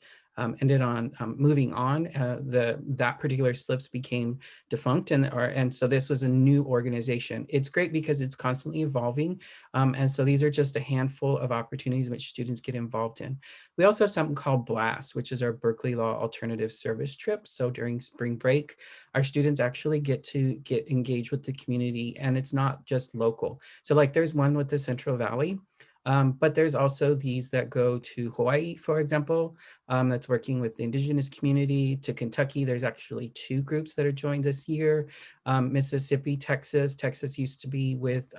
ended on moving on, that particular SLIPs became defunct, and so this was a new organization. It's great because it's constantly evolving, and so these are just a handful of opportunities which students get involved in. We also have something called BLAST, which is our Berkeley Law Alternative Service Trip. So during spring break, our students actually get to get engaged with the community, and it's not just local. So like there's one with the Central Valley, but there's also these that go to Hawaii, for example, that's working with the indigenous community. To Kentucky, there's actually 2 groups that are joined this year. Mississippi, Texas used to be with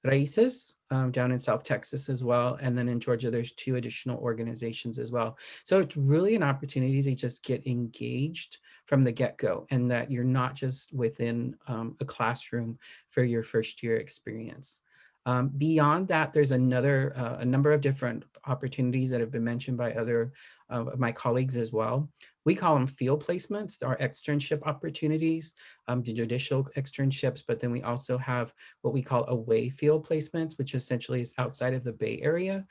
Raices down in South Texas as well. And then in Georgia, there's 2 additional organizations as well. So it's really an opportunity to just get engaged from the get-go, and that you're not just within a classroom for your first year experience. Beyond that, there's a number of different opportunities that have been mentioned by other of my colleagues as well. We call them field placements, our externship opportunities, the judicial externships, but then we also have what we call away field placements, which essentially is outside of the Bay Area.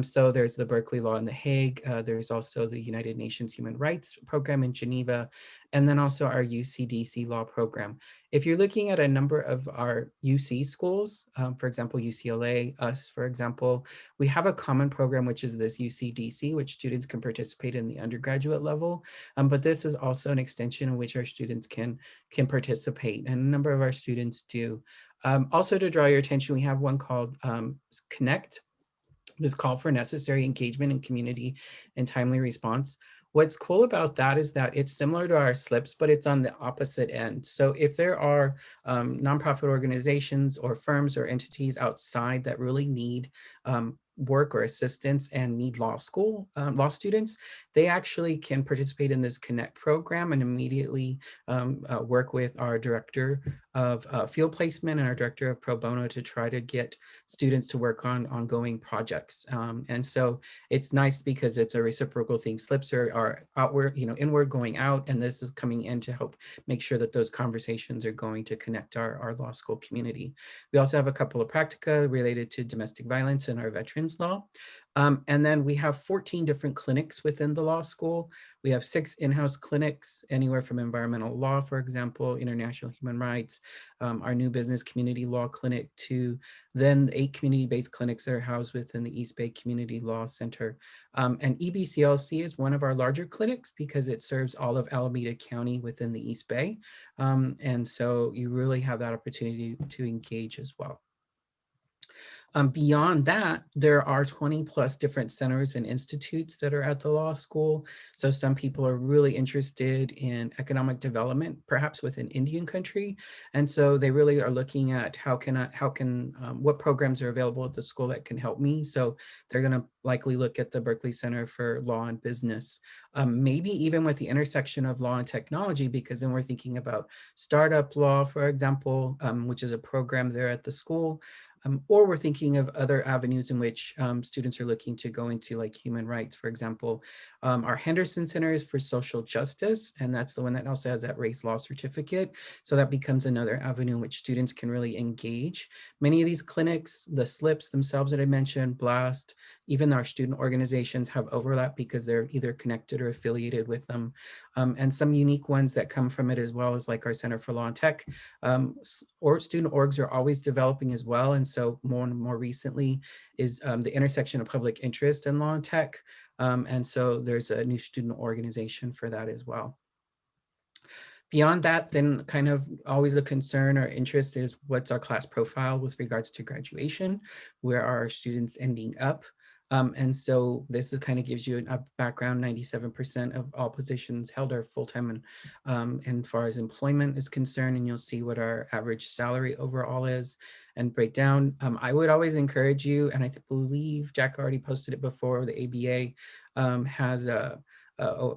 So there's the Berkeley Law in The Hague, there's also the United Nations Human Rights Program in Geneva, and then also our UCDC law program. If you're looking at a number of our UC schools, for example, UCLA, us, for example, we have a common program, which is this UCDC, which students can participate in the undergraduate level. But this is also an extension in which our students can participate, and a number of our students do. Also, to draw your attention, we have one called Connect, this call for necessary engagement in community and timely response. What's cool about that is that it's similar to our SLIPs, but it's on the opposite end. So if there are nonprofit organizations or firms or entities outside that really need work or assistance and need law school, law students, they actually can participate in this Connect program and immediately work with our director of field placement and our director of pro bono to try to get students to work on ongoing projects. And so it's nice because it's a reciprocal thing. Slips are outward, inward going out, and this is coming in to help make sure that those conversations are going to connect our law school community. We also have a couple of practica related to domestic violence and our veterans law. And then we have 14 different clinics within the law school. We have 6 in-house clinics, anywhere from environmental law, for example, international human rights, our new business community law clinic, to then 8 community-based clinics that are housed within the East Bay Community Law Center. And EBCLC is one of our larger clinics because it serves all of Alameda County within the East Bay. And so you really have that opportunity to engage as well. Beyond that, there are 20 plus different centers and institutes that are at the law school. So some people are really interested in economic development, perhaps within Indian country. And so they really are looking at what programs are available at the school that can help me. So they're gonna likely look at the Berkeley Center for Law and Business, maybe even with the intersection of law and technology, because then we're thinking about startup law, for example, which is a program there at the school. Or we're thinking of other avenues in which students are looking to go into, like human rights, for example. Our Henderson Center is for social justice, and that's the one that also has that race law certificate. So that becomes another avenue in which students can really engage. Many of these clinics, the SLIPs themselves that I mentioned, BLAST, even our student organizations have overlap because they're either connected or affiliated with them. And some unique ones that come from it as well as like our Center for Law and Tech, or student orgs are always developing as well. And so more and more recently is the intersection of public interest and law and tech. And so there's a new student organization for that as well. Beyond that, then kind of always a concern or interest is what's our class profile with regards to graduation, where are our students ending up? And so this is kind of gives you a background. 97% of all positions held are full-time, and far as employment is concerned, and you'll see what our average salary overall is and breakdown. I would always encourage you, and I believe Jack already posted it before, the ABA has a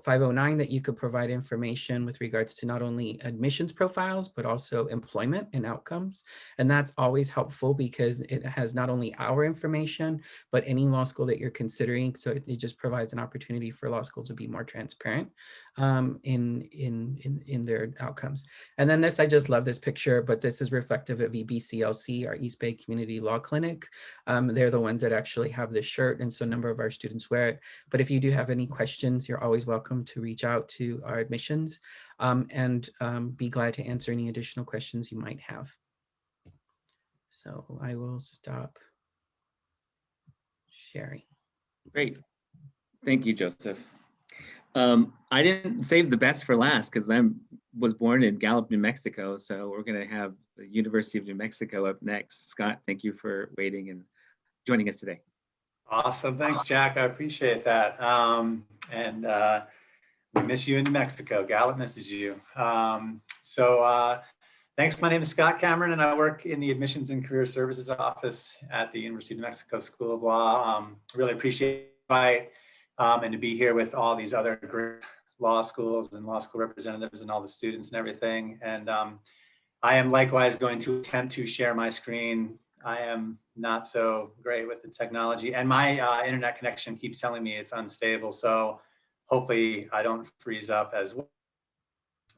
509 that you could provide information with regards to not only admissions profiles, but also employment and outcomes. And that's always helpful because it has not only our information, but any law school that you're considering. So it just provides an opportunity for law schools to be more transparent in their outcomes. And then this, I just love this picture, but this is reflective of EBCLC, our East Bay Community Law Clinic. They're the ones that actually have this shirt, and so a number of our students wear it. But if you do have any questions, you're always welcome to reach out to our admissions and be glad to answer any additional questions you might have. So I will stop sharing. Great. Thank you, Joseph. I didn't save the best for last because I was born in Gallup, New Mexico. So we're going to have the University of New Mexico up next. Scott, thank you for waiting and joining us today. Awesome. Thanks, Jack. I appreciate that. We miss you in New Mexico. Gallup misses you. Thanks. My name is Scott Cameron, and I work in the Admissions and Career Services Office at the University of New Mexico School of Law. Really appreciate it and to be here with all these other great law schools and law school representatives and all the students and everything. And I am likewise going to attempt to share my screen. I am not so great with the technology, and my internet connection keeps telling me it's unstable. So hopefully I don't freeze up as well,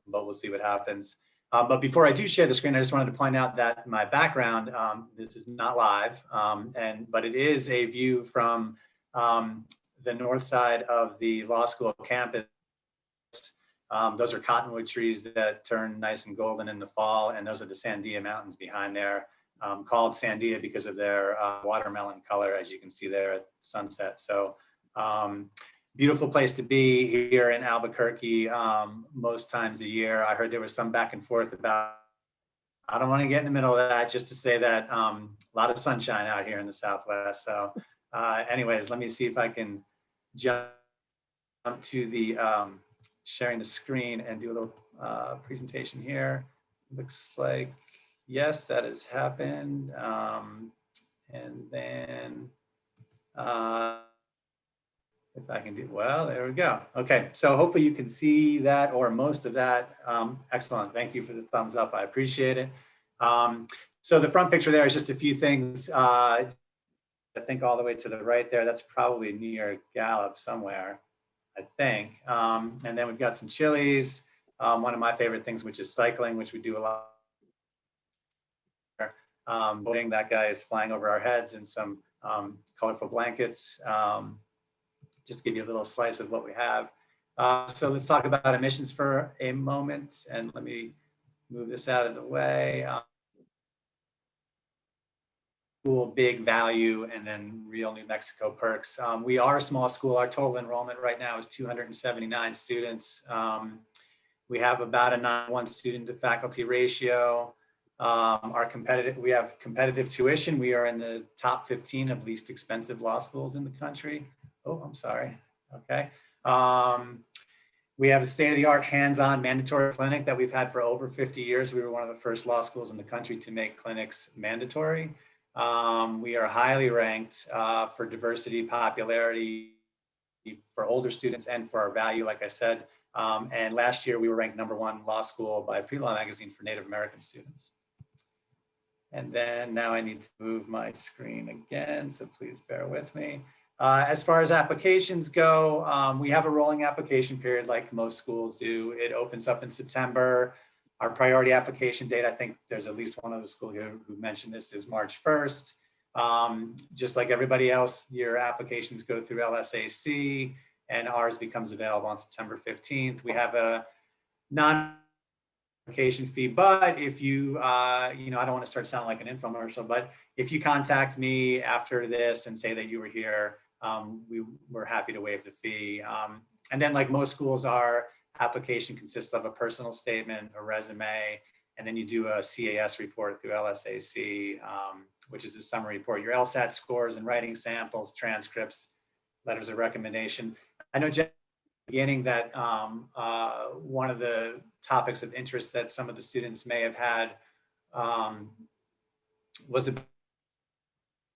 but we'll see what happens. But before I do share the screen, I just wanted to point out that my background, this is not live, but it is a view from the north side of the law school campus. Those are cottonwood trees that turn nice and golden in the fall, and those are the Sandia Mountains behind there, called Sandia because of their watermelon color, as you can see there at sunset. So beautiful place to be here in Albuquerque most times a year. I heard there was some back and forth about, I don't want to get in the middle of that, just to say that a lot of sunshine out here in the Southwest. So anyways, let me see if I can jump to the sharing the screen and do a little presentation here. Looks like, yes, that has happened. And then If I can do, well, there we go. Okay, so hopefully you can see that or most of that. Excellent, thank you for the thumbs up, I appreciate it. So the front picture there is just a few things. I think all the way to the right there, that's probably near Gallup somewhere, I think. And then we've got some chilies. One of my favorite things, which is cycling, which we do a lot. That guy is flying over our heads in some colorful blankets. Just give you a little slice of what we have. So let's talk about emissions for a moment. And let me move this out of the way. School, big value, and then real New Mexico perks. We are a small school. Our total enrollment right now is 279 students. We have about a 9:1 student to faculty ratio. We have competitive tuition. We are in the top 15 of least expensive law schools in the country. Oh, I'm sorry. Okay. We have a state-of-the-art hands-on mandatory clinic that we've had for over 50 years. We were one of the first law schools in the country to make clinics mandatory. We are highly ranked for diversity, popularity, for older students, and for our value, like I said. And last year we were ranked #1 law school by Pre-Law Magazine for Native American students. And then now I need to move my screen again, so please bear with me. As far as applications go, we have a rolling application period like most schools do. It opens up in September. Our priority application date, I think there's at least one other school here who mentioned this, is March 1st. Just like everybody else, your applications go through LSAC and ours becomes available on September 15th. We have a non-application fee, but if you, I don't want to start sounding like an infomercial, but if you contact me after this and say that you were here, we're happy to waive the fee. And then like most schools, our application consists of a personal statement, a resume, and then you do a CAS report through LSAC, which is a summary report, your LSAT scores and writing samples, transcripts, letters of recommendation. I know, Jeff, at the beginning that one of the topics of interest that some of the students may have had was about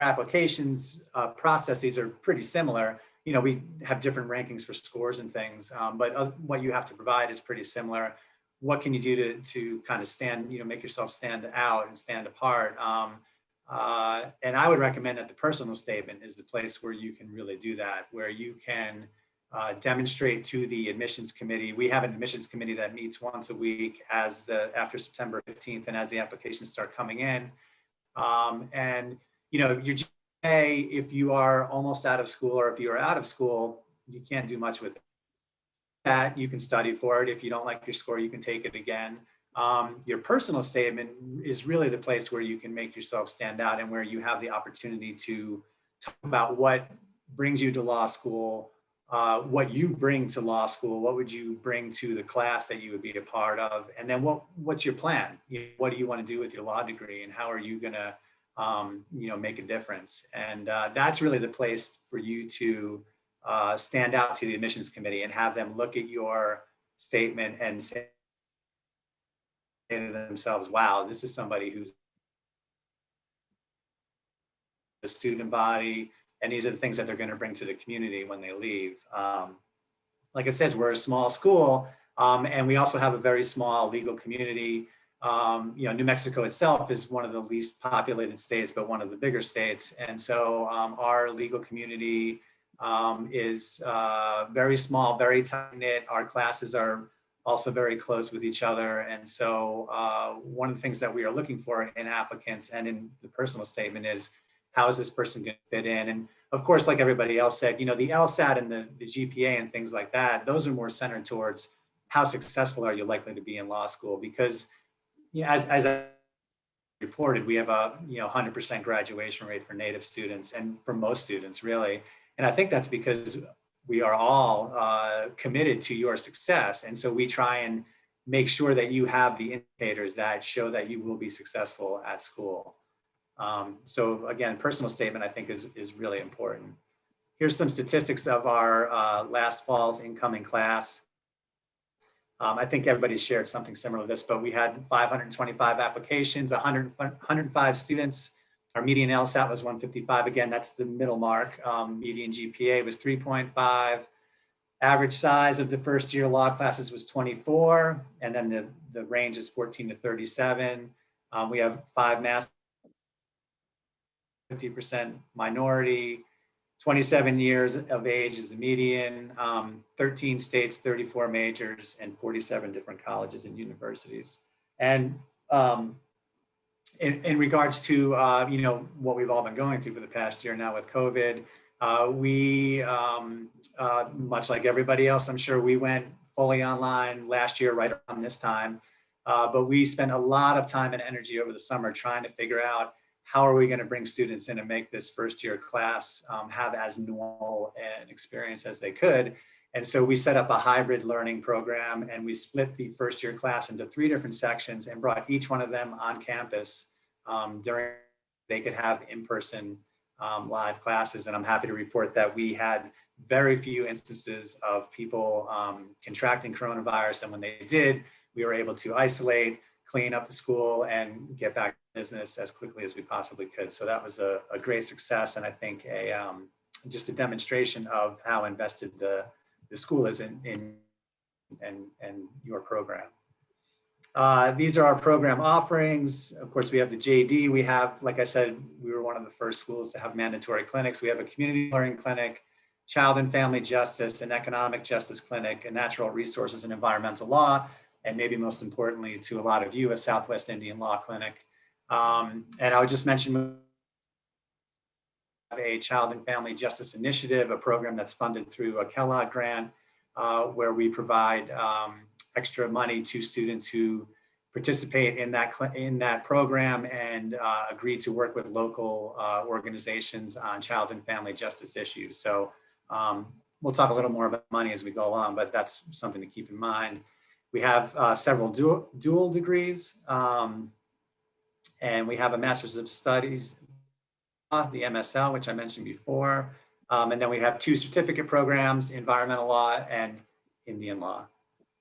applications processes are pretty similar. We have different rankings for scores and things, but what you have to provide is pretty similar. What can you do to kind of stand, make yourself stand out and stand apart? And I would recommend that the personal statement is the place where you can really do that, where you can demonstrate to the admissions committee. We have an admissions committee that meets once a week after September 15th and as the applications start coming in. And your GPA, if you are almost out of school or if you are out of school, you can't do much with that. You can study for it. If you don't like your score, you can take it again. Your personal statement is really the place where you can make yourself stand out and where you have the opportunity to talk about what brings you to law school, what you bring to law school, what would you bring to the class that you would be a part of, and then what's your plan? What do you want to do with your law degree, and how are you going to make a difference? And that's really the place for you to stand out to the admissions committee and have them look at your statement and say to themselves, wow, this is somebody who's the student body, and these are the things that they're going to bring to the community when they leave. Like it says, we're a small school, and we also have a very small legal community. New Mexico itself is one of the least populated states, but one of the bigger states. And so our legal community is very small, very tight-knit. Our classes are also very close with each other. And so one of the things that we are looking for in applicants and in the personal statement is, how is this person going to fit in? And of course, like everybody else said, the LSAT and the GPA and things like that, those are more centered towards how successful are you likely to be in law school? Because as I reported, we have a 100% graduation rate for Native students and for most students, really. And I think that's because we are all committed to your success. And so we try and make sure that you have the indicators that show that you will be successful at school. So again, personal statement, I think is really important. Here's some statistics of our last fall's incoming class. I think everybody's shared something similar to this, but we had 525 applications, 105 students, Our median LSAT was 155. Again, that's the middle mark. Median GPA was 3.5. Average size of the first year law classes was 24. And then the range is 14 to 37. We have 5 masters, 50% minority, 27 years of age is the median, 13 states, 34 majors, and 47 different colleges and universities. And in regards to what we've all been going through for the past year now with COVID, we, much like everybody else, I'm sure we went fully online last year right around this time, but we spent a lot of time and energy over the summer trying to figure out how are we going to bring students in and make this first year class have as normal an experience as they could. And so we set up a hybrid learning program, and we split the first year class into 3 different sections and brought each one of them on campus during they could have in-person live classes. And I'm happy to report that we had very few instances of people contracting coronavirus. And when they did, we were able to isolate, clean up the school, and get back to business as quickly as we possibly could. So that was a great success, and I think just a demonstration of how invested the school is in your program. These are our program offerings. Of course, we have the JD. We have, like I said, we were one of the first schools to have mandatory clinics. We have a community learning clinic, child and family justice, an economic justice clinic, a natural resources and environmental law, and maybe most importantly to a lot of you, a Southwest Indian Law Clinic. And I would just mention a Child and Family Justice Initiative, a program that's funded through a Kellogg grant, where we provide extra money to students who participate in that program and agree to work with local organizations on child and family justice issues. So we'll talk a little more about money as we go along, but that's something to keep in mind. We have several dual degrees, and we have a Master's of Studies, the MSL, which I mentioned before. And then we have 2 certificate programs, environmental law and Indian law.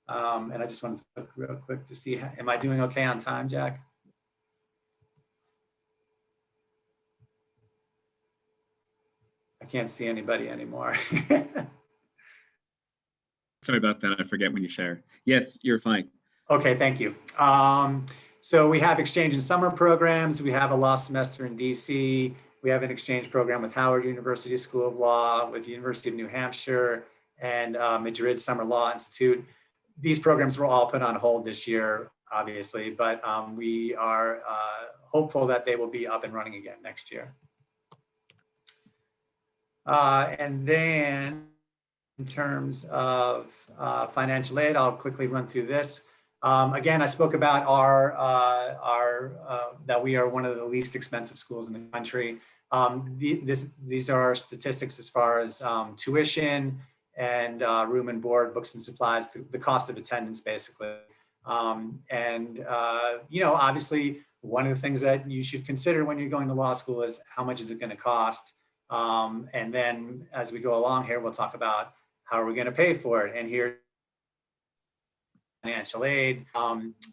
And I just wanted to look real quick to see, am I doing okay on time, Jack? I can't see anybody anymore. Sorry about that. I forget when you share. Yes, you're fine. Okay, thank you. So we have exchange and summer programs. We have a law semester in DC. We have an exchange program with Howard University School of Law, with the University of New Hampshire, and Madrid Summer Law Institute. These programs were all put on hold this year, obviously, but we are hopeful that they will be up and running again next year. And then in terms of financial aid, I'll quickly run through this. Again, I spoke about that we are one of the least expensive schools in the country. These are our statistics as far as tuition and room and board, books and supplies, the cost of attendance, basically. Obviously, one of the things that you should consider when you're going to law school is how much is it going to cost? And then as we go along here, we'll talk about how are we going to pay for it. And here, financial aid.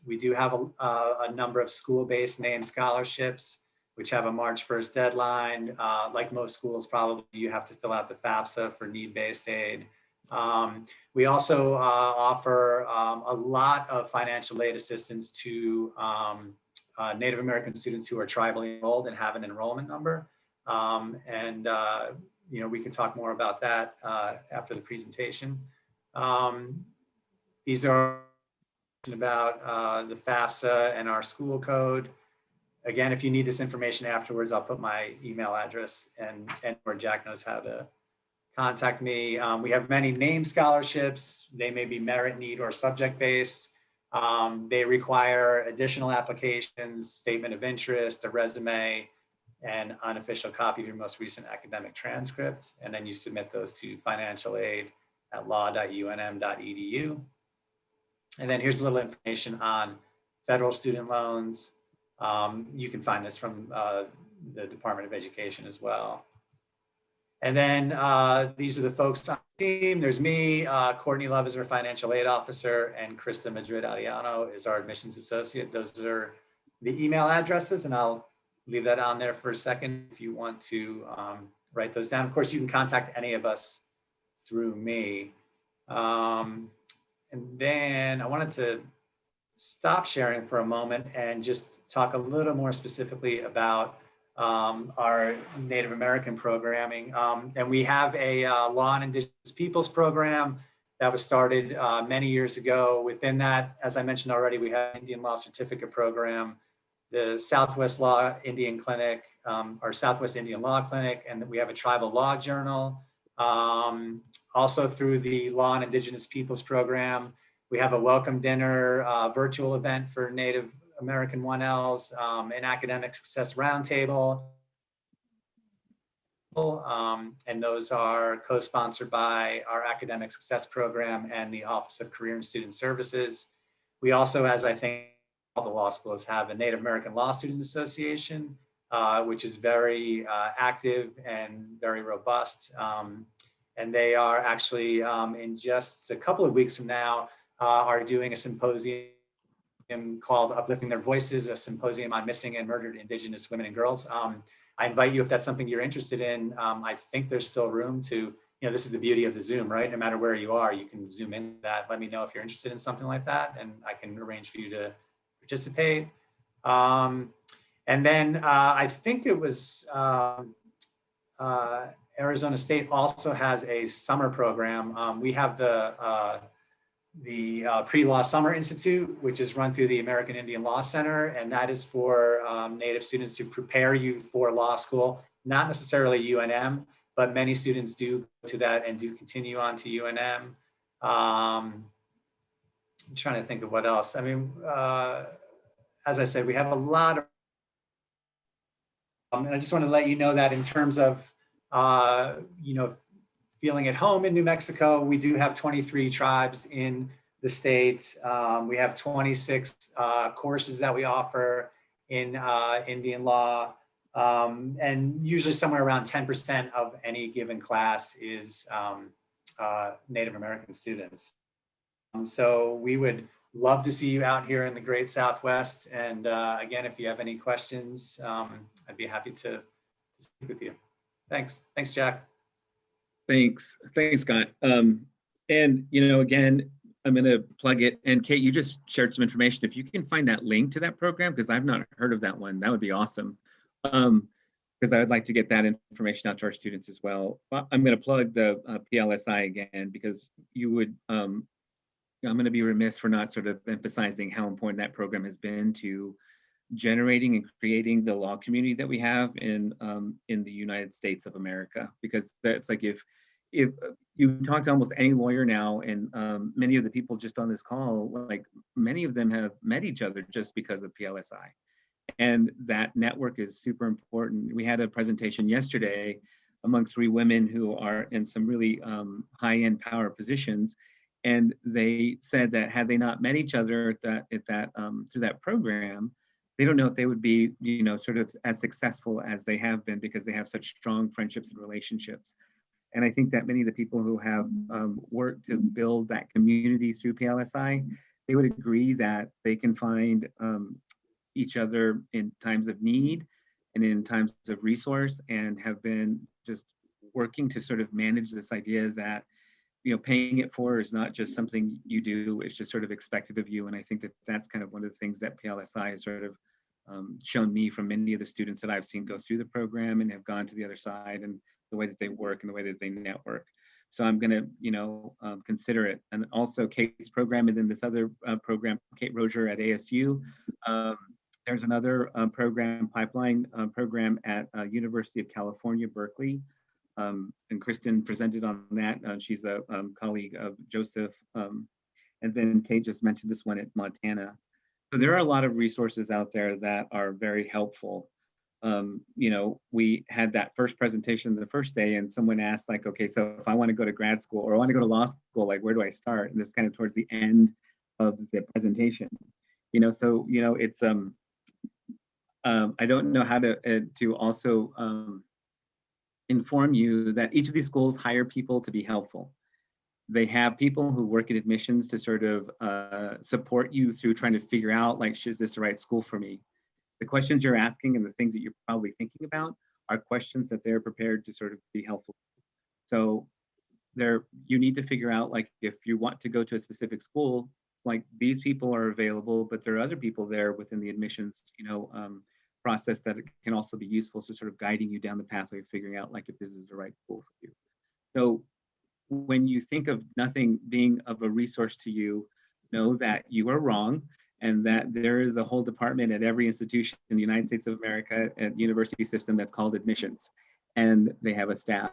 We do have a number of school-based named scholarships, which have a March 1st deadline. Like most schools, probably you have to fill out the FAFSA for need-based aid. We also offer a lot of financial aid assistance to Native American students who are tribally enrolled and have an enrollment number. We can talk more about that after the presentation. These are about the FAFSA and our school code. Again, if you need this information afterwards, I'll put my email address and where Jack knows how to contact me. We have many named scholarships. They may be merit, need, or subject-based. They require additional applications, statement of interest, a resume, and unofficial copy of your most recent academic transcript. And then you submit those to financialaid@law.unm.edu. And then here's a little information on federal student loans. You can find this from the Department of Education as well. And then these are the folks on the team. There's me, Courtney Love is our financial aid officer, and Krista Madrid Aliano is our admissions associate. Those are the email addresses, and I'll leave that on there for a second if you want to write those down. Of course, you can contact any of us through me. And then I wanted to stop sharing for a moment and just talk a little more specifically about our Native American programming. And we have a Law and Indigenous Peoples program that was started many years ago. Within that, as I mentioned already, we have an Indian Law Certificate program, the Southwest Law Indian Clinic, our Southwest Indian Law Clinic, and we have a Tribal Law Journal. Also through the Law and Indigenous Peoples program, we have a welcome dinner virtual event for Native American 1Ls, an academic success roundtable. And those are co-sponsored by our academic success program and the Office of Career and Student Services. We also, as I think all the law schools, have a Native American Law Student Association, which is very active and very robust. And they are actually in just a couple of weeks from now, are doing a symposium called Uplifting Their Voices, a symposium on missing and murdered Indigenous women and girls. I invite you, if that's something you're interested in. I think there's still room to, this is the beauty of the Zoom, right? No matter where you are, you can zoom in that. Let me know if you're interested in something like that, and I can arrange for you to participate. And then I think it was Arizona State also has a summer program. We have the Pre-Law Summer Institute, which is run through the American Indian Law Center, and that is for Native students to prepare you for law school, not necessarily UNM, but many students do go to that and do continue on to UNM. I'm trying to think of what else. I mean, as I said, we have a lot of, and I just want to let you know that in terms of, feeling at home in New Mexico, we do have 23 tribes in the state. We have 26 courses that we offer in Indian law. And usually somewhere around 10% of any given class is Native American students. So we would love to see you out here in the Great Southwest. And again, if you have any questions, I'd be happy to speak with you. Thanks. Thanks, Jack. Thanks, Scott. And again, I'm going to plug it. And Kate, you just shared some information. If you can find that link to that program, because I've not heard of that one, that would be awesome. Because I would like to get that information out to our students as well. I'm going to plug the PLSI again, because you would, I'm going to be remiss for not sort of emphasizing how important that program has been to generating and creating the law community that we have in the United States of America. Because that's like, if you talk to almost any lawyer now, and many of the people just on this call, like many of them have met each other just because of PLSI. And that network is super important. We had a presentation yesterday among 3 women who are in some really high-end power positions. And they said that had they not met each other through that program, they don't know if they would be, sort of as successful as they have been, because they have such strong friendships and relationships. And I think that many of the people who have worked to build that community through PLSI, they would agree that they can find each other in times of need and in times of resource, and have been just working to sort of manage this idea that, paying it forward is not just something you do, it's just sort of expected of you. And I think that that's kind of one of the things that PLSI has sort of shown me from many of the students that I've seen go through the program and have gone to the other side, and the way that they work and the way that they network. So I'm going to, consider it. And also Kate's program, and then this other program, Kate Rozier at ASU. There's another program, pipeline program at University of California, Berkeley. And Kristen presented on that. She's a colleague of Joseph. And then Kate just mentioned this one at Montana. So there are a lot of resources out there that are very helpful. We had that first presentation the first day, and someone asked, like, okay, so if I want to go to grad school or I want to go to law school, like, where do I start? And this is kind of towards the end of the presentation. So it's I don't know how to also inform you that each of these schools hire people to be helpful. They have people who work in admissions to sort of support you through trying to figure out, like, is this the right school for me? the questions you're asking and the things that you're probably thinking about are questions that they're prepared to sort of be helpful. So you need to figure out, like, if you want to go to a specific school, like, these people are available, but there are other people there within the admissions, process that can also be useful to sort of guiding you down the pathway of figuring out, like, if this is the right school for you. So when you think of nothing being of a resource to you, know that you are wrong, and that there is a whole department at every institution in the United States of America and university system that's called admissions, and they have a staff.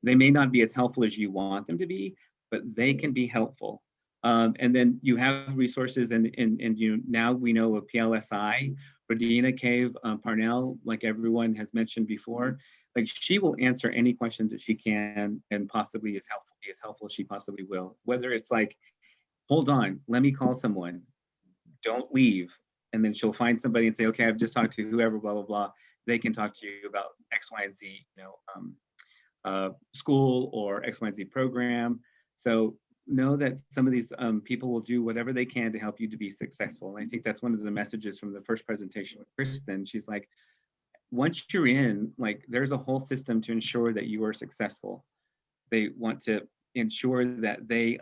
They may not be as helpful as you want them to be, but they can be helpful. And then you have resources, and now we know of PLSI, Rodina Cave Parnell, like everyone has mentioned before. Like, she will answer any questions that she can, and possibly be as helpful as she possibly will. Whether it's like, hold on, let me call someone, don't leave. And then she'll find somebody and say, okay, I've just talked to whoever, blah, blah, blah. They can talk to you about X, Y, and Z, school or X, Y, and Z program. So know that some of these people will do whatever they can to help you to be successful. And I think that's one of the messages from the first presentation with Kristen. She's like, once you're in, like, there's a whole system to ensure that you are successful. They want to ensure that they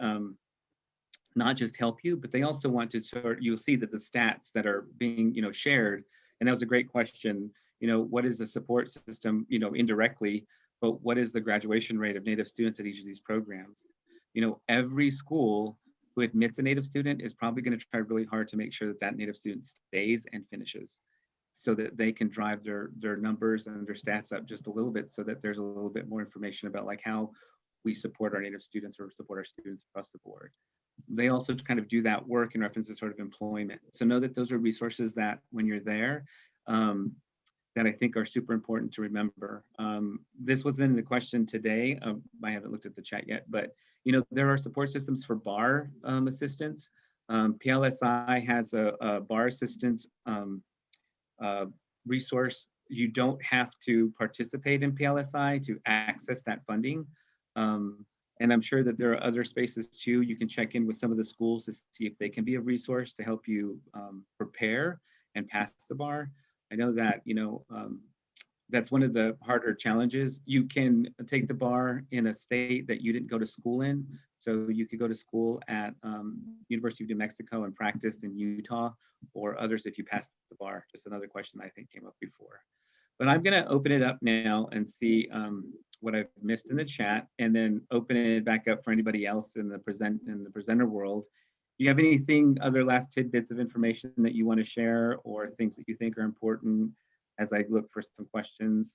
not just help you, but they also want to you'll see that the stats that are being, shared. And that was a great question. What is the support system, indirectly, but what is the graduation rate of Native students at each of these programs? Every school who admits a Native student is probably going to try really hard to make sure that that Native student stays and finishes, so that they can drive their numbers and their stats up just a little bit, so that there's a little bit more information about, like, how we support our Native students or support our students across the board. They also kind of do that work in reference to sort of employment. So know that those are resources that when you're there, that I think are super important to remember. This wasn't in the question today. I haven't looked at the chat yet, but there are support systems for bar assistance. PLSI has a bar assistance resource. You don't have to participate in PLSI to access that funding. And I'm sure that there are other spaces too. You can check in with some of the schools to see if they can be a resource to help you prepare and pass the bar. I know that, that's one of the harder challenges. You can take the bar in a state that you didn't go to school in. So you could go to school at University of New Mexico and practice in Utah, or others if you passed the bar. Just another question I think came up before. But I'm gonna open it up now and see what I've missed in the chat, and then open it back up for anybody else in the presenter world. Do you have anything, other last tidbits of information that you want to share, or things that you think are important as I look for some questions?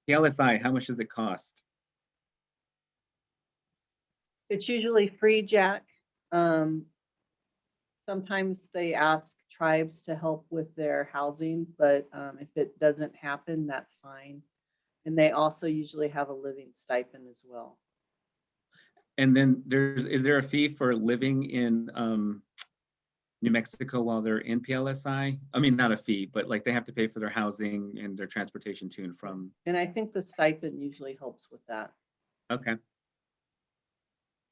PLSI, how much does it cost? It's usually free, Jack. Sometimes they ask tribes to help with their housing, but if it doesn't happen, that's fine. And they also usually have a living stipend as well. And then is there a fee for living in New Mexico while they're in PLSI? I mean, not a fee, but like they have to pay for their housing and their transportation to and from. And I think the stipend usually helps with that. Okay.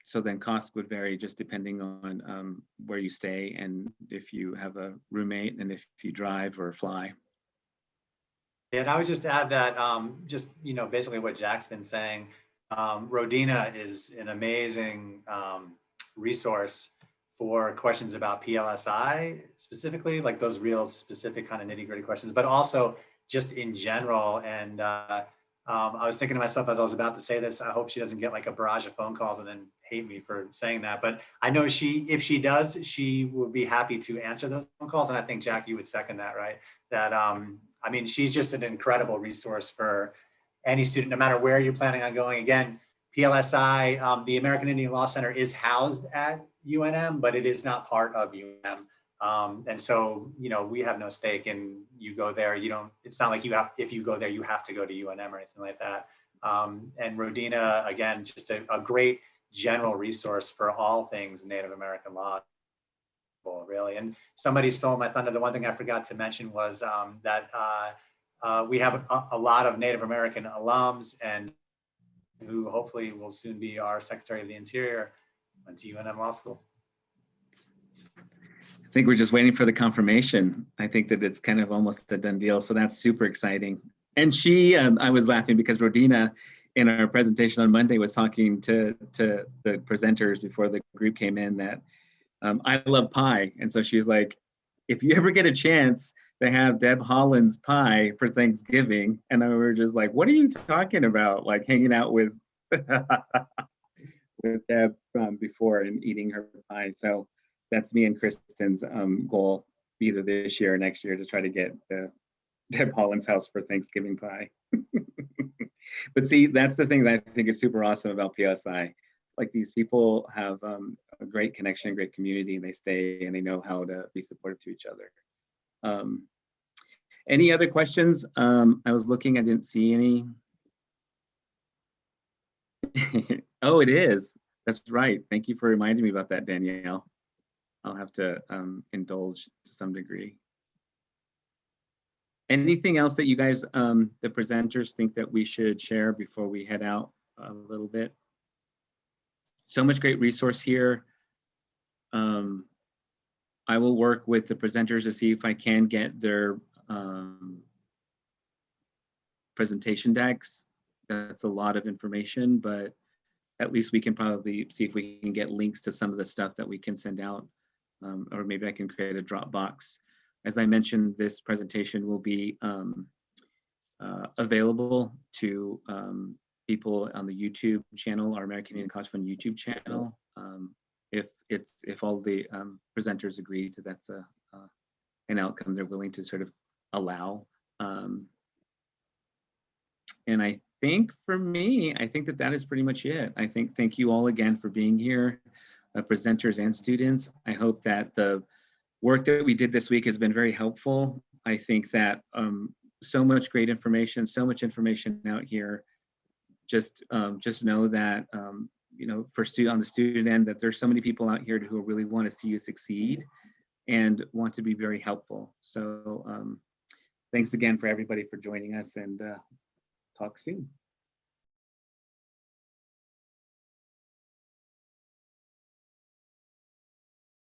So then costs would vary just depending on where you stay, and if you have a roommate, and if you drive or fly. Yeah, and I would just add that basically what Jack's been saying, Rodina is an amazing resource for questions about PLSI specifically, like those real specific kind of nitty-gritty questions, but also just in general. And I was thinking to myself as I was about to say this, I hope she doesn't get like a barrage of phone calls and then hate me for saying that. But I know if she does, she would be happy to answer those phone calls. And I think, Jack, you would second that, right? That, I mean, she's just an incredible resource for any student, no matter where you're planning on going. Again, PLSI, the American Indian Law Center is housed at UNM, but it is not part of UNM. And so, we have no stake in you go there. It's not like if you go there, you have to go to UNM or anything like that. And Rodina, again, just a great general resource for all things Native American law, really. And somebody stole my thunder. The one thing I forgot to mention was that we have a lot of Native American alums, and who hopefully will soon be our Secretary of the Interior, went to UNM Law School. think we're just waiting for the confirmation. I think that it's kind of almost a done deal. So that's super exciting. And she, I was laughing because Rodina in our presentation on Monday was talking to the presenters before the group came in that I love pie. And so she was like, if you ever get a chance to have Deb Holland's pie for Thanksgiving, and we were just like, what are you talking about? Like hanging out with, with Deb before and eating her pie. So that's me and Kristen's goal, either this year or next year, to try to get the Deb Holland's house for Thanksgiving pie. But see, that's the thing that I think is super awesome about PSI. Like these people have a great connection, great community, and they stay and they know how to be supportive to each other. Any other questions? I was looking, I didn't see any. Oh, it is. That's right. Thank you for reminding me about that, Danielle. I'll have to indulge to some degree. Anything else that you guys, the presenters, think that we should share before we head out a little bit? So much great resource here. I will work with the presenters to see if I can get their presentation decks. That's a lot of information, but at least we can probably see if we can get links to some of the stuff that we can send out, or maybe I can create a Dropbox. As I mentioned, this presentation will be available to people on the YouTube channel, our American Indian College Fund YouTube channel. If all the presenters agree that that's an outcome they're willing to sort of allow. And I think for me, I think that is pretty much it. I think thank you all again for being here, presenters and students. I hope that the work that we did this week has been very helpful. I think that so much great information, so much information out here. Just know that you know, on the student end, that there's so many people out here who really want to see you succeed and want to be very helpful. So thanks again for everybody for joining us, and talk soon.